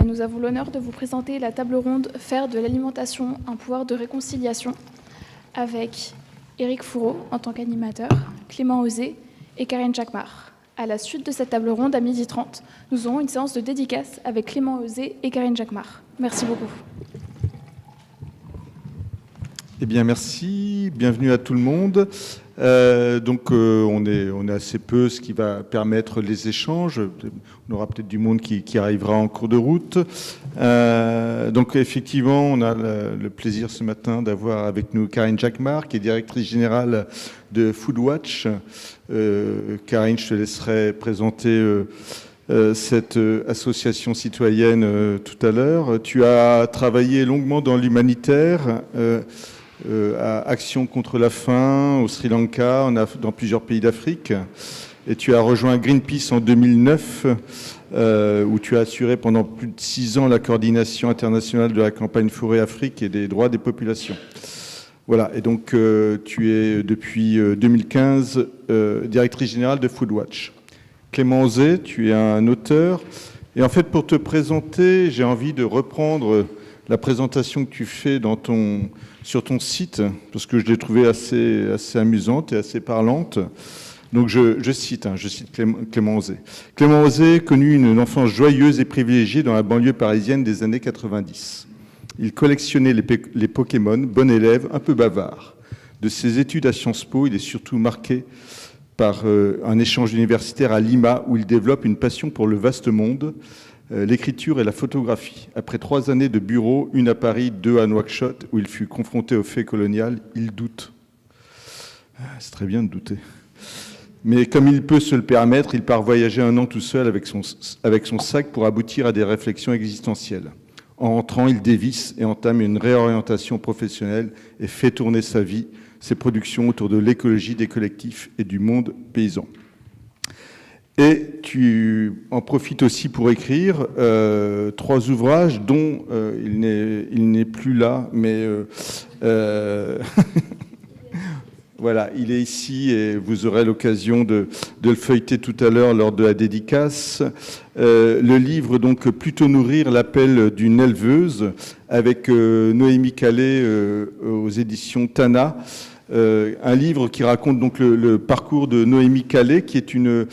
Nous avons l'honneur de vous présenter la table ronde « Faire de l'alimentation un pouvoir de réconciliation » avec Éric Fourreau en tant qu'animateur, Clément Osé et Karine Jacquemart. À la suite de cette table ronde, à 12h30, nous aurons une séance de dédicace avec Clément Osé et Karine Jacquemart. Merci beaucoup. Eh bien, merci. Bienvenue à tout le monde. On est assez peu, ce qui va permettre les échanges. On aura peut-être du monde qui arrivera en cours de route. Donc, effectivement, on a le plaisir ce matin d'avoir avec nous Karine Jacquemart, qui est directrice générale de Foodwatch. Karine, je te laisserai présenter cette association citoyenne tout à l'heure. Tu as travaillé longuement dans l'humanitaire, à Action contre la faim, au Sri Lanka, dans plusieurs pays d'Afrique. Et tu as rejoint Greenpeace en 2009, où tu as assuré pendant plus de 6 ans la coordination internationale de la campagne Forêt Afrique et des droits des populations. Voilà, et donc tu es depuis 2015 directrice générale de Foodwatch. Clément Osé, tu es un auteur. Et en fait, pour te présenter, j'ai envie de reprendre la présentation que tu fais sur ton site, parce que je l'ai trouvée assez amusante et assez parlante. Donc je cite Clément Osé. Clément Osé connut une enfance joyeuse et privilégiée dans la banlieue parisienne des années 90. Il collectionnait les Pokémon, bon élève, un peu bavard. De ses études à Sciences Po, il est surtout marqué par un échange universitaire à Lima, où il développe une passion pour le vaste monde, l'écriture et la photographie. Après 3 années de bureau, une à Paris, 2 à Nouakchott, où il fut confronté au fait colonial, il doute. C'est très bien de douter. Mais comme il peut se le permettre, il part voyager 1 an tout seul avec son sac pour aboutir à des réflexions existentielles. En rentrant, il dévisse et entame une réorientation professionnelle et fait tourner sa vie, ses productions autour de l'écologie des collectifs et du monde paysan. Et tu en profites aussi pour écrire 3 ouvrages dont il n'est plus là, mais voilà, il est ici et vous aurez l'occasion de le feuilleter tout à l'heure lors de la dédicace. Le livre, donc, Plutôt nourrir, l'appel d'une éleveuse, avec Noémie Calais aux éditions Tana. Un livre qui raconte donc le parcours de Noémie Calais, qui est une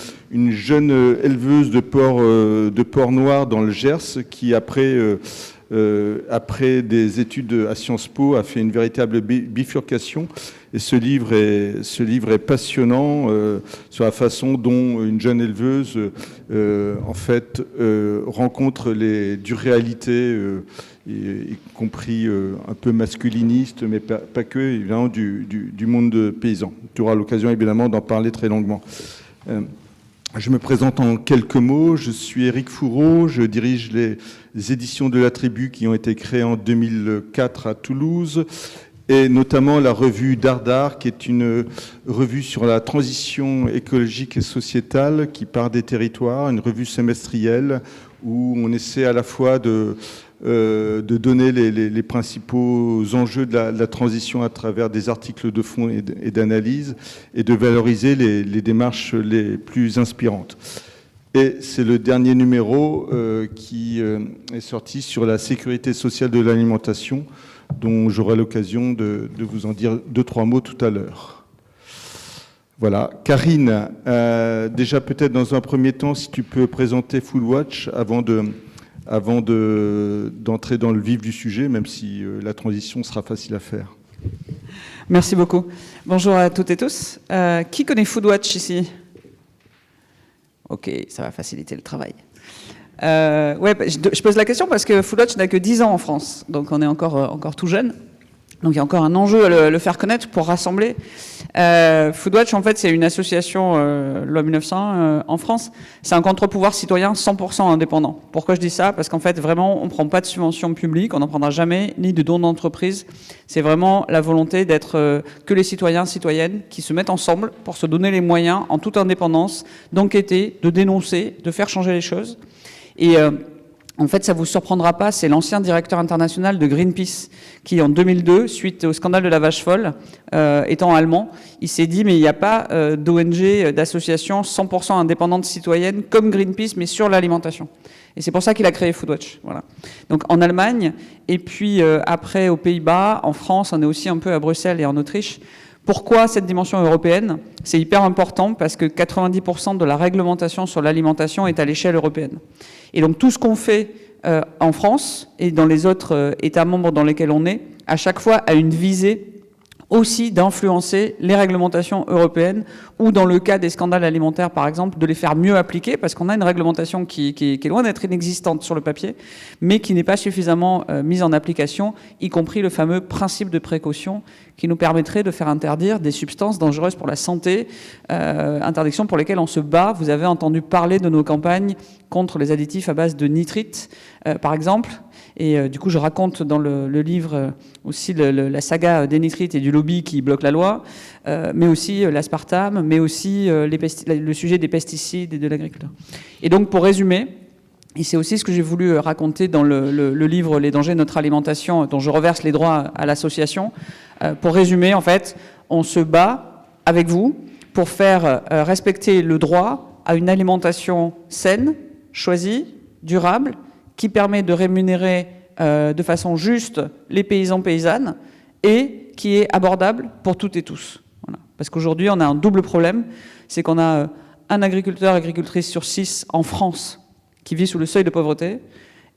jeune éleveuse de porc noir dans le Gers, qui après des études à Sciences Po a fait une véritable bifurcation. Et ce livre est passionnant sur la façon dont une jeune éleveuse rencontre les dures réalités, y compris un peu masculiniste, mais pas que, évidemment, du monde paysan. Tu auras l'occasion, évidemment, d'en parler très longuement. Je me présente en quelques mots. Je suis Éric Fourreau, je dirige les éditions de la Tribu qui ont été créées en 2004 à Toulouse, et notamment la revue Dardar, qui est une revue sur la transition écologique et sociétale qui part des territoires, une revue semestrielle où on essaie à la fois de donner les principaux enjeux de la transition à travers des articles de fond et d'analyse, et de valoriser les démarches les plus inspirantes. Et c'est le dernier numéro qui est sorti sur la sécurité sociale de l'alimentation, dont j'aurai l'occasion de vous en dire 2-3 mots tout à l'heure. Voilà. Karine, déjà peut-être dans un premier temps, si tu peux présenter Foodwatch avant d'entrer dans le vif du sujet, même si la transition sera facile à faire. Merci beaucoup. Bonjour à toutes et tous. Qui connaît Foodwatch ici ? Ok, ça va faciliter le travail. Je pose la question parce que Foodwatch n'a que 10 ans en France, donc on est encore tout jeune. Donc il y a encore un enjeu à le faire connaître pour rassembler. Foodwatch, en fait, c'est une association loi 1901 en France. C'est un contre-pouvoir citoyen 100% indépendant. Pourquoi je dis ça ? Parce qu'en fait, vraiment, on ne prend pas de subventions publiques, on n'en prendra jamais, ni de dons d'entreprise. C'est vraiment la volonté d'être que les citoyens, citoyennes qui se mettent ensemble pour se donner les moyens, en toute indépendance, d'enquêter, de dénoncer, de faire changer les choses. Et En fait, ça ne vous surprendra pas, c'est l'ancien directeur international de Greenpeace qui, en 2002, suite au scandale de la vache folle, étant allemand, il s'est dit mais il n'y a pas d'ONG, d'association 100% indépendante citoyenne comme Greenpeace, mais sur l'alimentation. Et c'est pour ça qu'il a créé Foodwatch. Voilà. Donc en Allemagne, et puis après aux Pays-Bas, en France, on est aussi un peu à Bruxelles et en Autriche. Pourquoi cette dimension européenne? C'est hyper important parce que 90% de la réglementation sur l'alimentation est à l'échelle européenne. Et donc tout ce qu'on fait en France et dans les autres États membres dans lesquels on est, à chaque fois a une visée aussi d'influencer les réglementations européennes ou dans le cas des scandales alimentaires par exemple, de les faire mieux appliquer parce qu'on a une réglementation qui est loin d'être inexistante sur le papier, mais qui n'est pas suffisamment mise en application, y compris le fameux principe de précaution qui nous permettrait de faire interdire des substances dangereuses pour la santé, interdictions pour lesquelles on se bat. Vous avez entendu parler de nos campagnes contre les additifs à base de nitrite, par exemple. Et du coup, je raconte dans le livre aussi la saga des nitrites et du lobby qui bloque la loi, mais aussi l'aspartame, mais aussi le sujet des pesticides et de l'agriculture. Et donc, pour résumer, et c'est aussi ce que j'ai voulu raconter dans le livre « Les dangers de notre alimentation », dont je reverse les droits à l'association. Pour résumer, en fait, on se bat avec vous pour faire respecter le droit à une alimentation saine, choisie, durable, qui permet de rémunérer de façon juste les paysans paysannes et qui est abordable pour toutes et tous. Voilà. Parce qu'aujourd'hui, on a un double problème, c'est qu'on a un agriculteur, agricultrice sur 6 en France qui vit sous le seuil de pauvreté,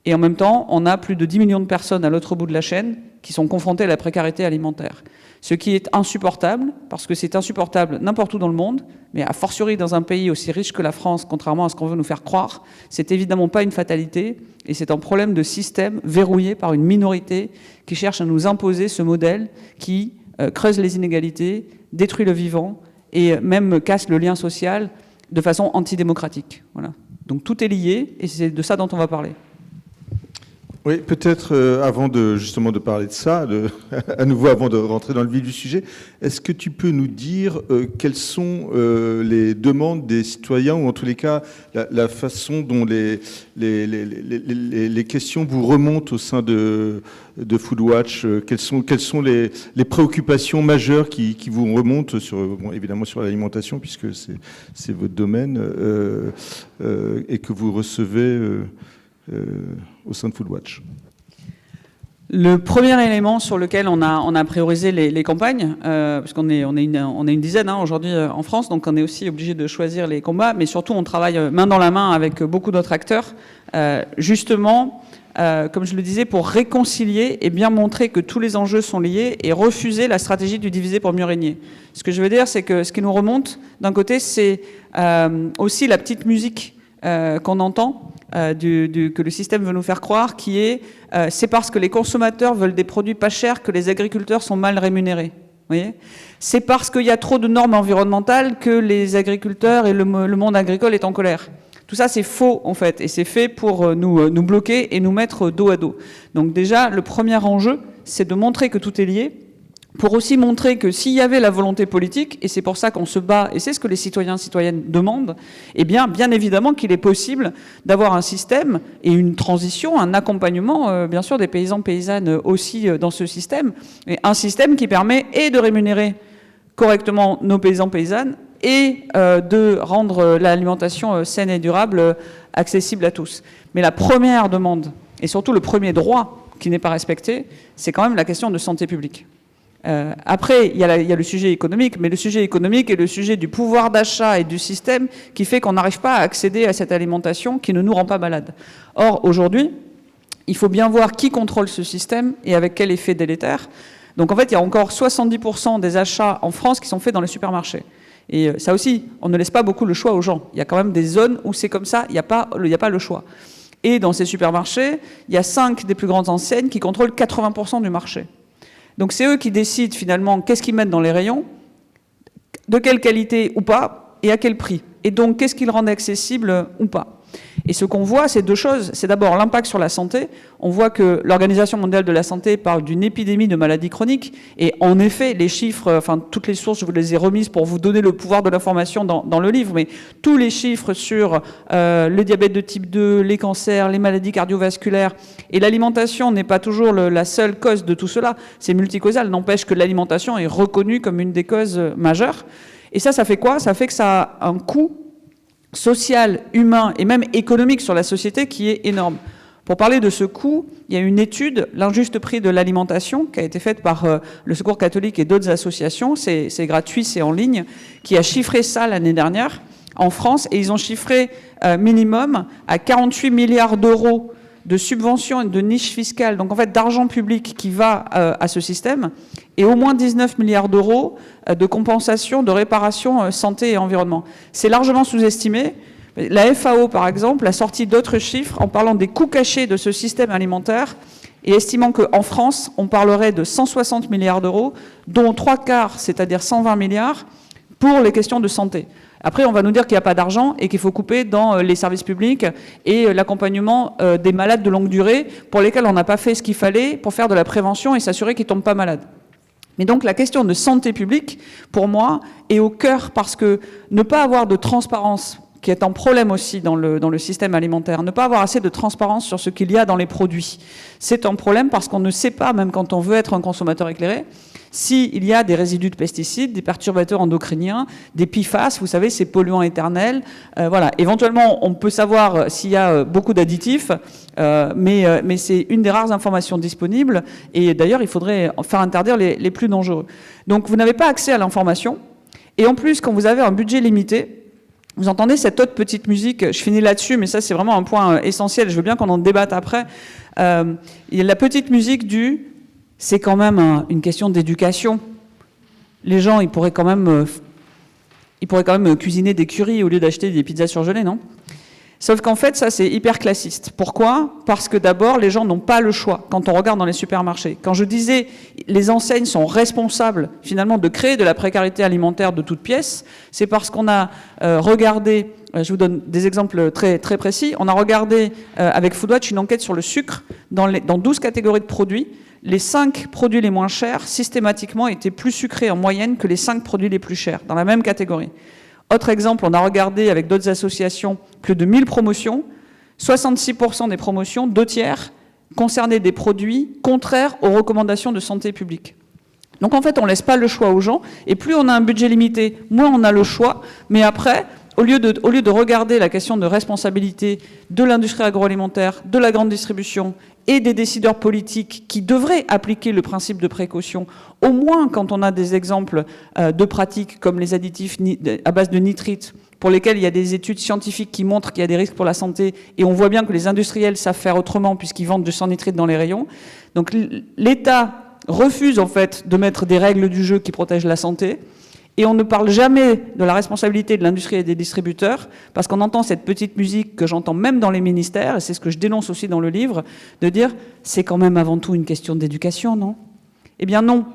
et en même temps, on a plus de 10 millions de personnes à l'autre bout de la chaîne qui sont confrontées à la précarité alimentaire. Ce qui est insupportable, parce que c'est insupportable n'importe où dans le monde, mais a fortiori dans un pays aussi riche que la France, contrairement à ce qu'on veut nous faire croire, c'est évidemment pas une fatalité, et c'est un problème de système verrouillé par une minorité qui cherche à nous imposer ce modèle qui creuse les inégalités, détruit le vivant, et même casse le lien social de façon antidémocratique. Voilà. Donc tout est lié, et c'est de ça dont on va parler. Oui, peut-être avant justement de parler de ça, à nouveau avant de rentrer dans le vif du sujet, est-ce que tu peux nous dire quelles sont les demandes des citoyens, ou en tous les cas la façon dont les questions vous remontent au sein de Foodwatch, quelles sont les préoccupations majeures qui vous remontent évidemment sur l'alimentation, puisque c'est votre domaine, et que vous recevez au sein de Foodwatch? Le premier élément sur lequel on a priorisé les campagnes, parce qu'on est une dizaine aujourd'hui en France, donc on est aussi obligé de choisir les combats, mais surtout on travaille main dans la main avec beaucoup d'autres acteurs, justement, comme je le disais, pour réconcilier et bien montrer que tous les enjeux sont liés et refuser la stratégie du diviser pour mieux régner. Ce que je veux dire, c'est que ce qui nous remonte, d'un côté, c'est aussi la petite musique qu'on entend, que le système veut nous faire croire, qui est c'est parce que les consommateurs veulent des produits pas chers que les agriculteurs sont mal rémunérés. Vous voyez, c'est parce qu'il y a trop de normes environnementales que les agriculteurs et le monde agricole est en colère. Tout ça, c'est faux, en fait, et c'est fait pour nous bloquer et nous mettre dos à dos. Donc déjà, le premier enjeu, c'est de montrer que tout est lié, pour aussi montrer que s'il y avait la volonté politique, et c'est pour ça qu'on se bat, et c'est ce que les citoyens et citoyennes demandent, eh bien évidemment qu'il est possible d'avoir un système et une transition, un accompagnement, bien sûr, des paysans paysannes aussi dans ce système, et un système qui permet et de rémunérer correctement nos paysans paysannes et de rendre l'alimentation saine et durable accessible à tous. Mais la première demande, et surtout le premier droit qui n'est pas respecté, c'est quand même la question de santé publique. Après, il y a le sujet économique, mais le sujet économique est le sujet du pouvoir d'achat et du système qui fait qu'on n'arrive pas à accéder à cette alimentation qui ne nous rend pas malades. Or, aujourd'hui, il faut bien voir qui contrôle ce système et avec quel effet délétère. Donc en fait, il y a encore 70% des achats en France qui sont faits dans les supermarchés. Et ça aussi, on ne laisse pas beaucoup le choix aux gens. Il y a quand même des zones où c'est comme ça, il n'y a pas le choix. Et dans ces supermarchés, il y a 5 des plus grandes enseignes qui contrôlent 80% du marché. Donc c'est eux qui décident finalement qu'est-ce qu'ils mettent dans les rayons, de quelle qualité ou pas, et à quel prix. Et donc qu'est-ce qu'ils rendent accessible ou pas. Et ce qu'on voit, c'est deux choses. C'est d'abord l'impact sur la santé. On voit que l'Organisation mondiale de la santé parle d'une épidémie de maladies chroniques. Et en effet, les chiffres, enfin toutes les sources, je vous les ai remises pour vous donner le pouvoir de l'information dans le livre, mais tous les chiffres sur le diabète de type 2, les cancers, les maladies cardiovasculaires, et l'alimentation n'est pas toujours la seule cause de tout cela, c'est multicausal. N'empêche que l'alimentation est reconnue comme une des causes majeures. Et ça fait quoi? Ça fait que ça a un coût social, humain et même économique sur la société qui est énorme. Pour parler de ce coût, il y a une étude, l'injuste prix de l'alimentation, qui a été faite par le Secours catholique et d'autres associations, c'est gratuit, c'est en ligne, qui a chiffré ça l'année dernière en France, et ils ont chiffré minimum à 48 milliards d'euros de subventions et de niches fiscales, donc en fait d'argent public qui va à ce système, et au moins 19 milliards d'euros de compensation, de réparation santé et environnement. C'est largement sous-estimé. La FAO, par exemple, a sorti d'autres chiffres en parlant des coûts cachés de ce système alimentaire et estimant qu'en France, on parlerait de 160 milliards d'euros, dont 3/4, c'est-à-dire 120 milliards, pour les questions de santé. Après, on va nous dire qu'il n'y a pas d'argent et qu'il faut couper dans les services publics et l'accompagnement des malades de longue durée pour lesquels on n'a pas fait ce qu'il fallait pour faire de la prévention et s'assurer qu'ils ne tombent pas malades. Mais donc la question de santé publique, pour moi, est au cœur parce que ne pas avoir de transparence, qui est un problème aussi dans le système alimentaire, ne pas avoir assez de transparence sur ce qu'il y a dans les produits, c'est un problème parce qu'on ne sait pas, même quand on veut être un consommateur éclairé, s'il y a des résidus de pesticides, des perturbateurs endocriniens, des PFAS, vous savez, ces polluants éternels. Voilà. Éventuellement, on peut savoir s'il y a beaucoup d'additifs, mais c'est une des rares informations disponibles. Et d'ailleurs, il faudrait faire interdire les plus dangereux. Donc, vous n'avez pas accès à l'information. Et en plus, quand vous avez un budget limité, vous entendez cette autre petite musique, je finis là-dessus, mais ça, c'est vraiment un point essentiel. Je veux bien qu'on en débatte après. Il y a la petite musique du... C'est quand même une question d'éducation. Les gens, ils pourraient quand même cuisiner des currys au lieu d'acheter des pizzas surgelées, non? Sauf qu'en fait, ça, c'est hyper classiste. Pourquoi? Parce que d'abord, les gens n'ont pas le choix quand on regarde dans les supermarchés. Quand je disais les enseignes sont responsables, finalement, de créer de la précarité alimentaire de toutes pièces, c'est parce qu'on a regardé, je vous donne des exemples très, très précis, on a regardé avec Foodwatch une enquête sur le sucre dans 12 catégories de produits. Les 5 produits les moins chers, systématiquement, étaient plus sucrés en moyenne que les 5 produits les plus chers, dans la même catégorie. Autre exemple, on a regardé avec d'autres associations plus de 1000 promotions. 66% des promotions, 2/3, concernaient des produits contraires aux recommandations de santé publique. Donc en fait, on ne laisse pas le choix aux gens, et plus on a un budget limité, moins on a le choix, mais après... Au lieu de regarder la question de responsabilité de l'industrie agroalimentaire, de la grande distribution et des décideurs politiques qui devraient appliquer le principe de précaution, au moins quand on a des exemples de pratiques comme les additifs à base de nitrite, pour lesquels il y a des études scientifiques qui montrent qu'il y a des risques pour la santé, et on voit bien que les industriels savent faire autrement puisqu'ils vendent du sans nitrite dans les rayons. Donc l'État refuse en fait de mettre des règles du jeu qui protègent la santé. Et on ne parle jamais de la responsabilité de l'industrie et des distributeurs, parce qu'on entend cette petite musique que j'entends même dans les ministères, et c'est ce que je dénonce aussi dans le livre, de dire c'est quand même avant tout une question d'éducation, non? Eh bien non.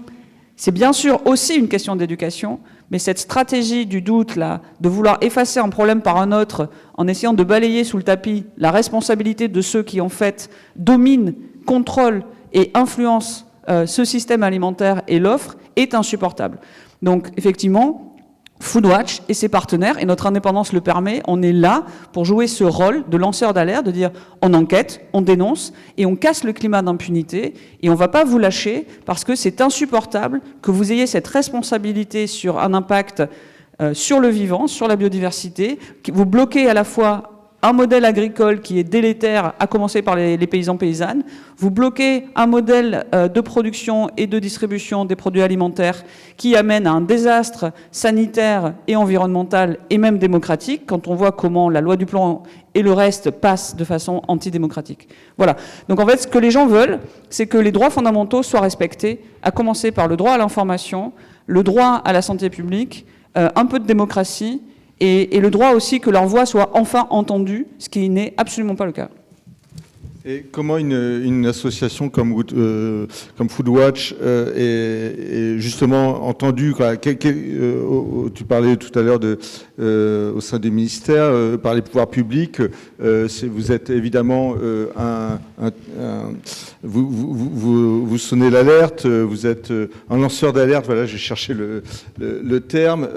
C'est bien sûr aussi une question d'éducation, mais cette stratégie du doute, là, de vouloir effacer un problème par un autre, en essayant de balayer sous le tapis la responsabilité de ceux qui, en fait, dominent, contrôlent et influencent ce système alimentaire et l'offre, est insupportable. Donc, effectivement, Foodwatch et ses partenaires, et notre indépendance le permet, on est là pour jouer ce rôle de lanceur d'alerte, de dire on enquête, on dénonce, et on casse le climat d'impunité, et on ne va pas vous lâcher, parce que c'est insupportable que vous ayez cette responsabilité sur un impact sur le vivant, sur la biodiversité, que vous bloquez à la fois un modèle agricole qui est délétère, à commencer par les paysans-paysannes. Vous bloquez un modèle de production et de distribution des produits alimentaires qui amène à un désastre sanitaire et environnemental et même démocratique, quand on voit comment la loi du plan et le reste passent de façon antidémocratique. Voilà. Donc en fait, ce que les gens veulent, c'est que les droits fondamentaux soient respectés, à commencer par le droit à l'information, le droit à la santé publique, un peu de démocratie, et le droit aussi que leur voix soit enfin entendue, ce qui n'est absolument pas le cas. Et comment une association comme Foodwatch est justement entendue, quoi, tu parlais tout à l'heure au sein des ministères, par les pouvoirs publics, vous êtes évidemment vous sonnez l'alerte, vous êtes un lanceur d'alerte, voilà, j'ai cherché le terme.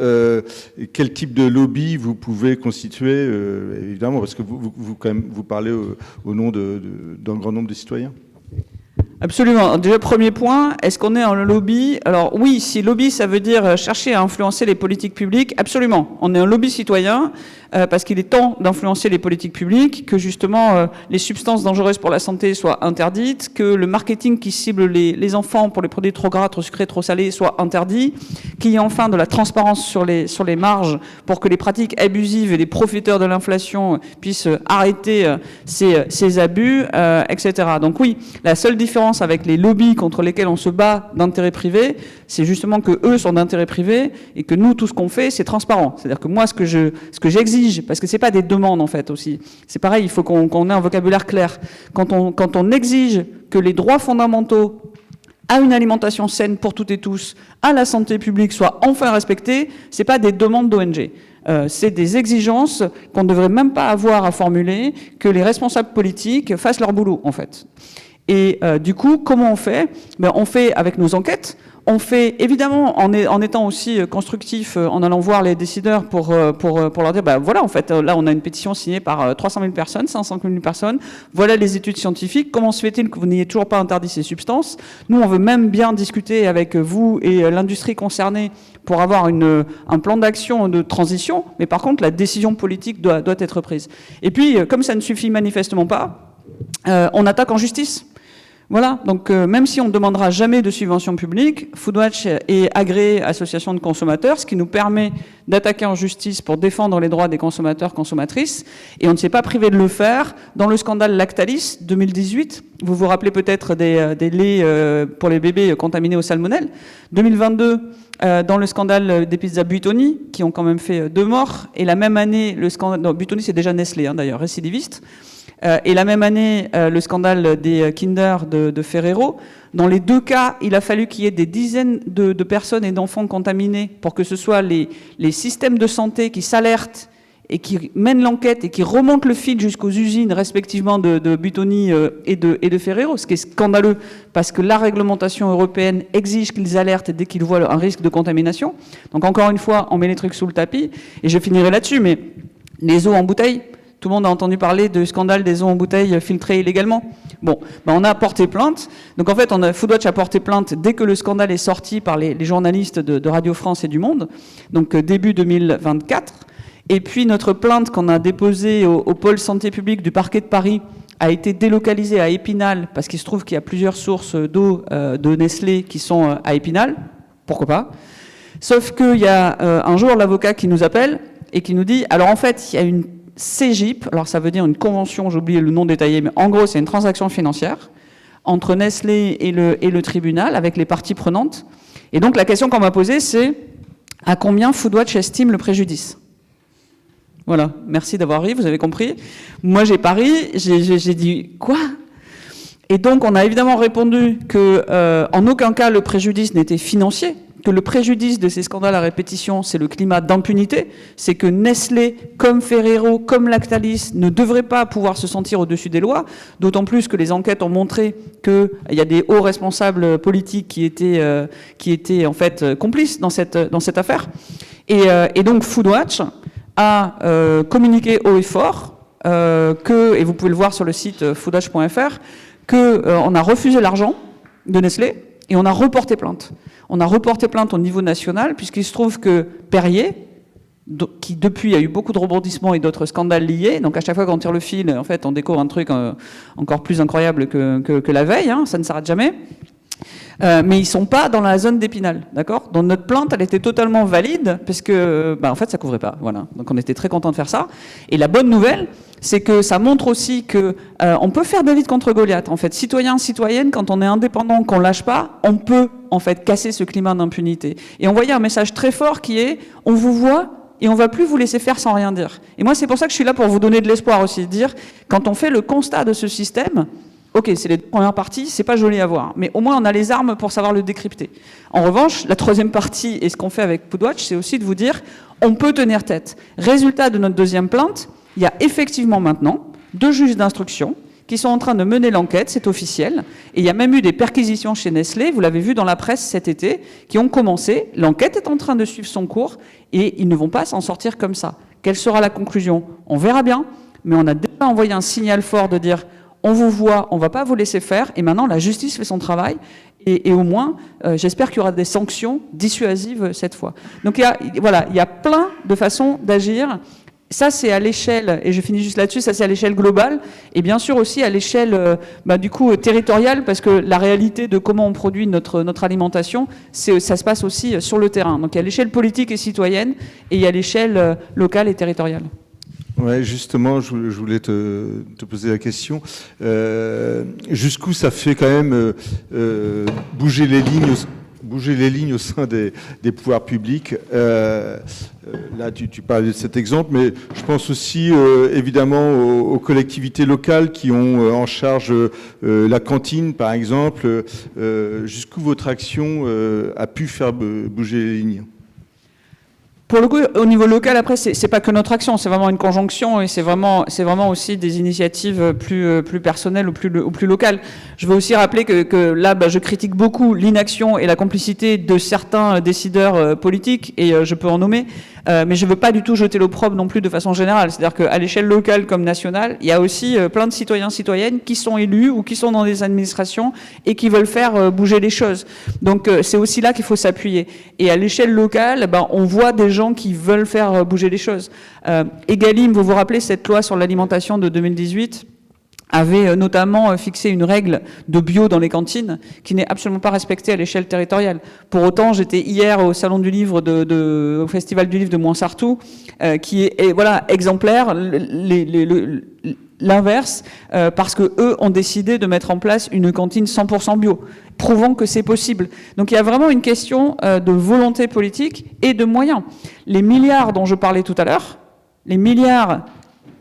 Quel type de lobby vous pouvez constituer, évidemment, parce que vous parlez au nom d'un grand nombre de citoyens. Absolument. Déjà, premier point, est-ce qu'on est en lobby? Alors oui, si lobby, ça veut dire chercher à influencer les politiques publiques, absolument. On est un lobby citoyen parce qu'il est temps d'influencer les politiques publiques, que justement les substances dangereuses pour la santé soient interdites, que le marketing qui cible les enfants pour les produits trop gras, trop sucrés, trop salés soit interdit, qu'il y ait enfin de la transparence sur les marges pour que les pratiques abusives et les profiteurs de l'inflation puissent arrêter ces abus, etc. Donc oui, la seule différence avec les lobbies contre lesquels on se bat d'intérêt privé, c'est justement que eux sont d'intérêt privé et que nous, tout ce qu'on fait, c'est transparent. C'est-à-dire que moi, ce que j'exige, parce que c'est pas des demandes en fait aussi, c'est pareil, il faut qu'on ait un vocabulaire clair. Quand on exige que les droits fondamentaux à une alimentation saine pour toutes et tous, à la santé publique soient enfin respectés, c'est pas des demandes d'ONG. C'est des exigences qu'on ne devrait même pas avoir à formuler, que les responsables politiques fassent leur boulot en fait. Et du coup, comment on fait? On fait avec nos enquêtes. On fait évidemment en étant aussi constructif, en allant voir les décideurs pour leur dire, voilà, en fait, là, on a une pétition signée par 300 000 personnes, 500 000 personnes. Voilà les études scientifiques. Comment se fait-il que vous n'ayez toujours pas interdit ces substances? Nous, on veut même bien discuter avec vous et l'industrie concernée pour avoir un plan d'action de transition. Mais par contre, la décision politique doit être prise. Et puis, comme ça ne suffit manifestement pas, on attaque en justice. Voilà, donc même si on ne demandera jamais de subventions publiques, Foodwatch est agréé association de consommateurs, ce qui nous permet d'attaquer en justice pour défendre les droits des consommateurs, consommatrices, et on ne s'est pas privé de le faire dans le scandale Lactalis 2018. Vous vous rappelez peut-être des laits pour les bébés contaminés au salmonelle. 2022, dans le scandale des pizzas Buitoni, qui ont quand même fait 2 morts, et la même année, le scandale... Non, Buitoni, c'est déjà Nestlé, d'ailleurs, récidiviste. Et la même année, le scandale des Kinder de Ferrero. Dans les 2 cas, il a fallu qu'il y ait des dizaines de personnes et d'enfants contaminés pour que ce soit les systèmes de santé qui s'alertent et qui mènent l'enquête et qui remontent le fil jusqu'aux usines respectivement de Buitoni et de Ferrero, ce qui est scandaleux parce que la réglementation européenne exige qu'ils alertent dès qu'ils voient un risque de contamination. Donc encore une fois, on met les trucs sous le tapis. Et je finirai là-dessus, mais les eaux en bouteille, tout le monde a entendu parler du scandale des eaux en bouteille filtrées illégalement. Bon, on a porté plainte. Donc en fait, Foodwatch a porté plainte dès que le scandale est sorti par les journalistes de Radio France et du Monde, donc début 2024. Et puis notre plainte qu'on a déposée au pôle santé publique du parquet de Paris a été délocalisée à Épinal parce qu'il se trouve qu'il y a plusieurs sources d'eau de Nestlé qui sont à Épinal. Pourquoi pas? Sauf qu'il y a un jour l'avocat qui nous appelle et qui nous dit, alors en fait, il y a une CGIP, alors ça veut dire une convention, j'ai oublié le nom détaillé, mais en gros c'est une transaction financière entre Nestlé et le tribunal avec les parties prenantes. Et donc la question qu'on m'a posée c'est à combien Foodwatch estime le préjudice? Voilà, merci d'avoir ri, vous avez compris. Moi j'ai pas ri, j'ai dit quoi? Et donc on a évidemment répondu que en aucun cas le préjudice n'était financier, que le préjudice de ces scandales à répétition, c'est le climat d'impunité, c'est que Nestlé, comme Ferrero, comme Lactalis, ne devraient pas pouvoir se sentir au-dessus des lois, d'autant plus que les enquêtes ont montré qu'il y a des hauts responsables politiques qui étaient en fait complices dans cette affaire. Et donc Foodwatch a communiqué haut et fort et vous pouvez le voir sur le site foodwatch.fr, qu'on a refusé l'argent de Nestlé et on a reporté plainte. On a reporté plainte au niveau national, puisqu'il se trouve que Perrier, qui depuis a eu beaucoup de rebondissements et d'autres scandales liés, donc à chaque fois qu'on tire le fil, en fait, on découvre un truc encore plus incroyable que la veille, ça ne s'arrête jamais. Mais ils ne sont pas dans la zone d'Épinal, d'accord? Donc notre plainte, elle était totalement valide, parce que, en fait, ça ne couvrait pas. Voilà. Donc on était très contents de faire ça. Et la bonne nouvelle, c'est que ça montre aussi que on peut faire David contre Goliath. En fait, citoyen, citoyenne, quand on est indépendant, qu'on lâche pas, on peut en fait casser ce climat d'impunité. Et envoyer un message très fort qui est, on vous voit et on va plus vous laisser faire sans rien dire. Et moi, c'est pour ça que je suis là pour vous donner de l'espoir aussi, dire, quand on fait le constat de ce système, ok, c'est les deux premières parties, c'est pas joli à voir, mais au moins on a les armes pour savoir le décrypter. En revanche, la troisième partie, et ce qu'on fait avec Foodwatch, c'est aussi de vous dire, on peut tenir tête. Résultat de notre deuxième plainte, il y a effectivement maintenant 2 juges d'instruction qui sont en train de mener l'enquête, c'est officiel, et il y a même eu des perquisitions chez Nestlé, vous l'avez vu dans la presse cet été, qui ont commencé, l'enquête est en train de suivre son cours, et ils ne vont pas s'en sortir comme ça. Quelle sera la conclusion? On verra bien, mais on a déjà envoyé un signal fort de dire, on vous voit, on ne va pas vous laisser faire, et maintenant la justice fait son travail, et au moins, j'espère qu'il y aura des sanctions dissuasives cette fois. Donc il y a plein de façons d'agir. Ça, c'est à l'échelle, et je finis juste là-dessus, ça c'est à l'échelle globale, et bien sûr aussi à l'échelle du coup territoriale, parce que la réalité de comment on produit notre alimentation, ça se passe aussi sur le terrain. Donc il y a l'échelle politique et citoyenne, et il y a l'échelle locale et territoriale. Ouais, justement, je voulais te poser la question. Jusqu'où ça fait quand même bouger les lignes au sein des pouvoirs publics. Là, tu parles de cet exemple, mais je pense aussi évidemment aux collectivités locales qui ont en charge la cantine, par exemple. Jusqu'où votre action a pu faire bouger les lignes? Pour le coup, au niveau local, après, c'est pas que notre action, c'est vraiment une conjonction et c'est vraiment aussi des initiatives plus personnelles ou plus locales. Je veux aussi rappeler que là, je critique beaucoup l'inaction et la complicité de certains décideurs politiques et je peux en nommer, mais je veux pas du tout jeter l'opprobre non plus de façon générale. C'est-à-dire qu'à l'échelle locale comme nationale, il y a aussi plein de citoyens, citoyennes qui sont élus ou qui sont dans des administrations et qui veulent faire bouger les choses. Donc c'est aussi là qu'il faut s'appuyer. Et à l'échelle locale, on voit des gens qui veulent faire bouger les choses. Egalim, vous vous rappelez cette loi sur l'alimentation de 2018 avait notamment fixé une règle de bio dans les cantines qui n'est absolument pas respectée à l'échelle territoriale. Pour autant, j'étais hier au salon du livre au Festival du livre de Montsartou, qui est voilà exemplaire, l'inverse, parce que eux ont décidé de mettre en place une cantine 100% bio, prouvant que c'est possible. Donc il y a vraiment une question de volonté politique et de moyens. Les milliards dont je parlais tout à l'heure, les milliards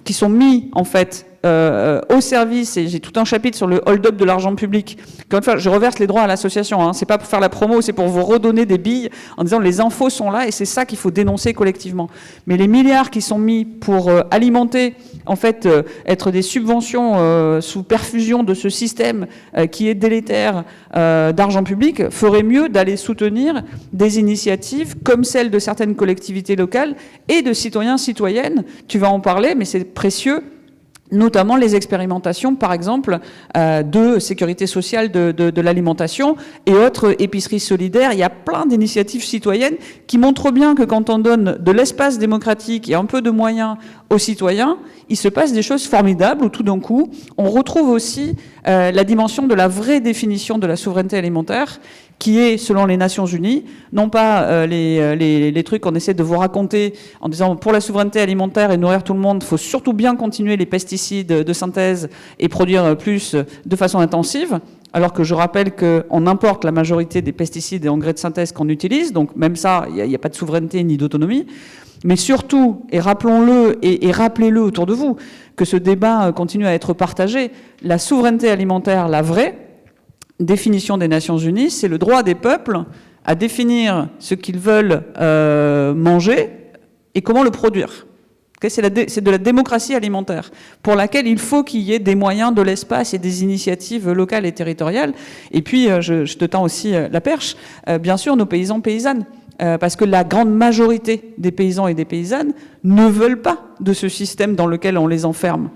qui sont mis en fait au service, et j'ai tout un chapitre sur le hold-up de l'argent public. Encore une fois, je reverse les droits à l'association, hein. C'est pas pour faire la promo, c'est pour vous redonner des billes en disant les infos sont là et c'est ça qu'il faut dénoncer collectivement. Mais les milliards qui sont mis pour alimenter, en fait, être des subventions sous perfusion de ce système qui est délétère d'argent public, ferait mieux d'aller soutenir des initiatives comme celle de certaines collectivités locales et de citoyens, citoyennes. Tu vas en parler, mais c'est précieux. Notamment les expérimentations, par exemple, de sécurité sociale de l'alimentation et autres épiceries solidaires. Il y a plein d'initiatives citoyennes qui montrent bien que quand on donne de l'espace démocratique et un peu de moyens aux citoyens, il se passe des choses formidables où tout d'un coup, on retrouve aussi la dimension de la vraie définition de la souveraineté alimentaire qui est, selon les Nations Unies, non pas les trucs qu'on essaie de vous raconter en disant pour la souveraineté alimentaire et nourrir tout le monde, il faut surtout bien continuer les pesticides de synthèse et produire plus de façon intensive, alors que je rappelle qu'on importe la majorité des pesticides et engrais de synthèse qu'on utilise, donc même ça, il n'y a pas de souveraineté ni d'autonomie. Mais surtout, et rappelons-le et rappelez-le autour de vous, que ce débat continue à être partagé, la souveraineté alimentaire, la vraie, définition des Nations Unies, c'est le droit des peuples à définir ce qu'ils veulent manger et comment le produire. C'est de la démocratie alimentaire pour laquelle il faut qu'il y ait des moyens, de l'espace et des initiatives locales et territoriales. Et puis, je te tends aussi la perche, bien sûr, nos paysans, paysannes. Parce que la grande majorité des paysans et des paysannes ne veulent pas de ce système dans lequel on les enferme.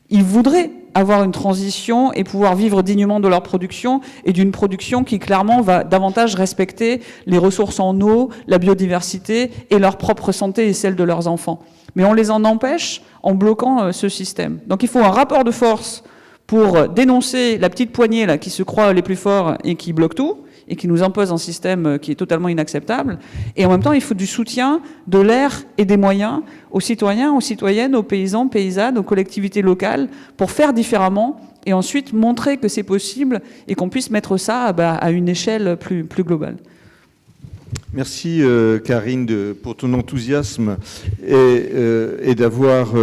Ils voudraient avoir une transition et pouvoir vivre dignement de leur production et d'une production qui clairement va davantage respecter les ressources en eau, la biodiversité et leur propre santé et celle de leurs enfants. Mais on les en empêche en bloquant ce système. Donc il faut un rapport de force pour dénoncer la petite poignée là, qui se croit les plus forts et qui bloque tout, et qui nous impose un système qui est totalement inacceptable. Et en même temps, il faut du soutien, de l'air et des moyens aux citoyens, aux citoyennes, aux paysans, paysannes, aux collectivités locales, pour faire différemment et ensuite montrer que c'est possible et qu'on puisse mettre ça à une échelle plus globale. Merci Karine pour ton enthousiasme et d'avoir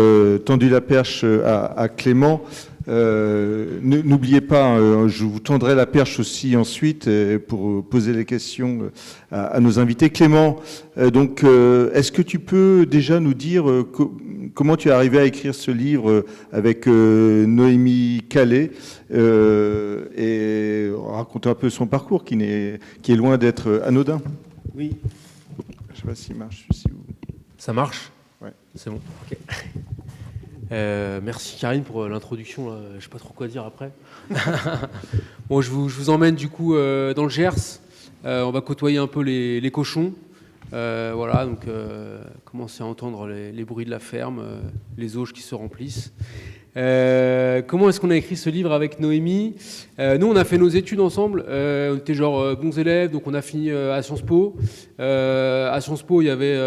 tendu la perche à Clément. N'oubliez pas, je vous tendrai la perche aussi ensuite pour poser les questions à nos invités. Clément, donc, est-ce que tu peux déjà nous dire comment tu es arrivé à écrire ce livre avec Noémie Calais et raconter un peu son parcours qui est loin d'être anodin? Oui. Je ne sais pas s'il marche. Ça marche? Ouais. C'est bon. Ok. Merci Karine pour l'introduction. Je ne sais pas trop quoi dire après. Bon, je vous emmène du coup dans le Gers. On va côtoyer un peu les cochons. Voilà, donc commencer à entendre les bruits de la ferme, les auges qui se remplissent. Comment est-ce qu'on a écrit ce livre avec Noémie? Nous, on a fait nos études ensemble. On était genre bons élèves, donc on a fini à Sciences Po. À Sciences Po, il y avait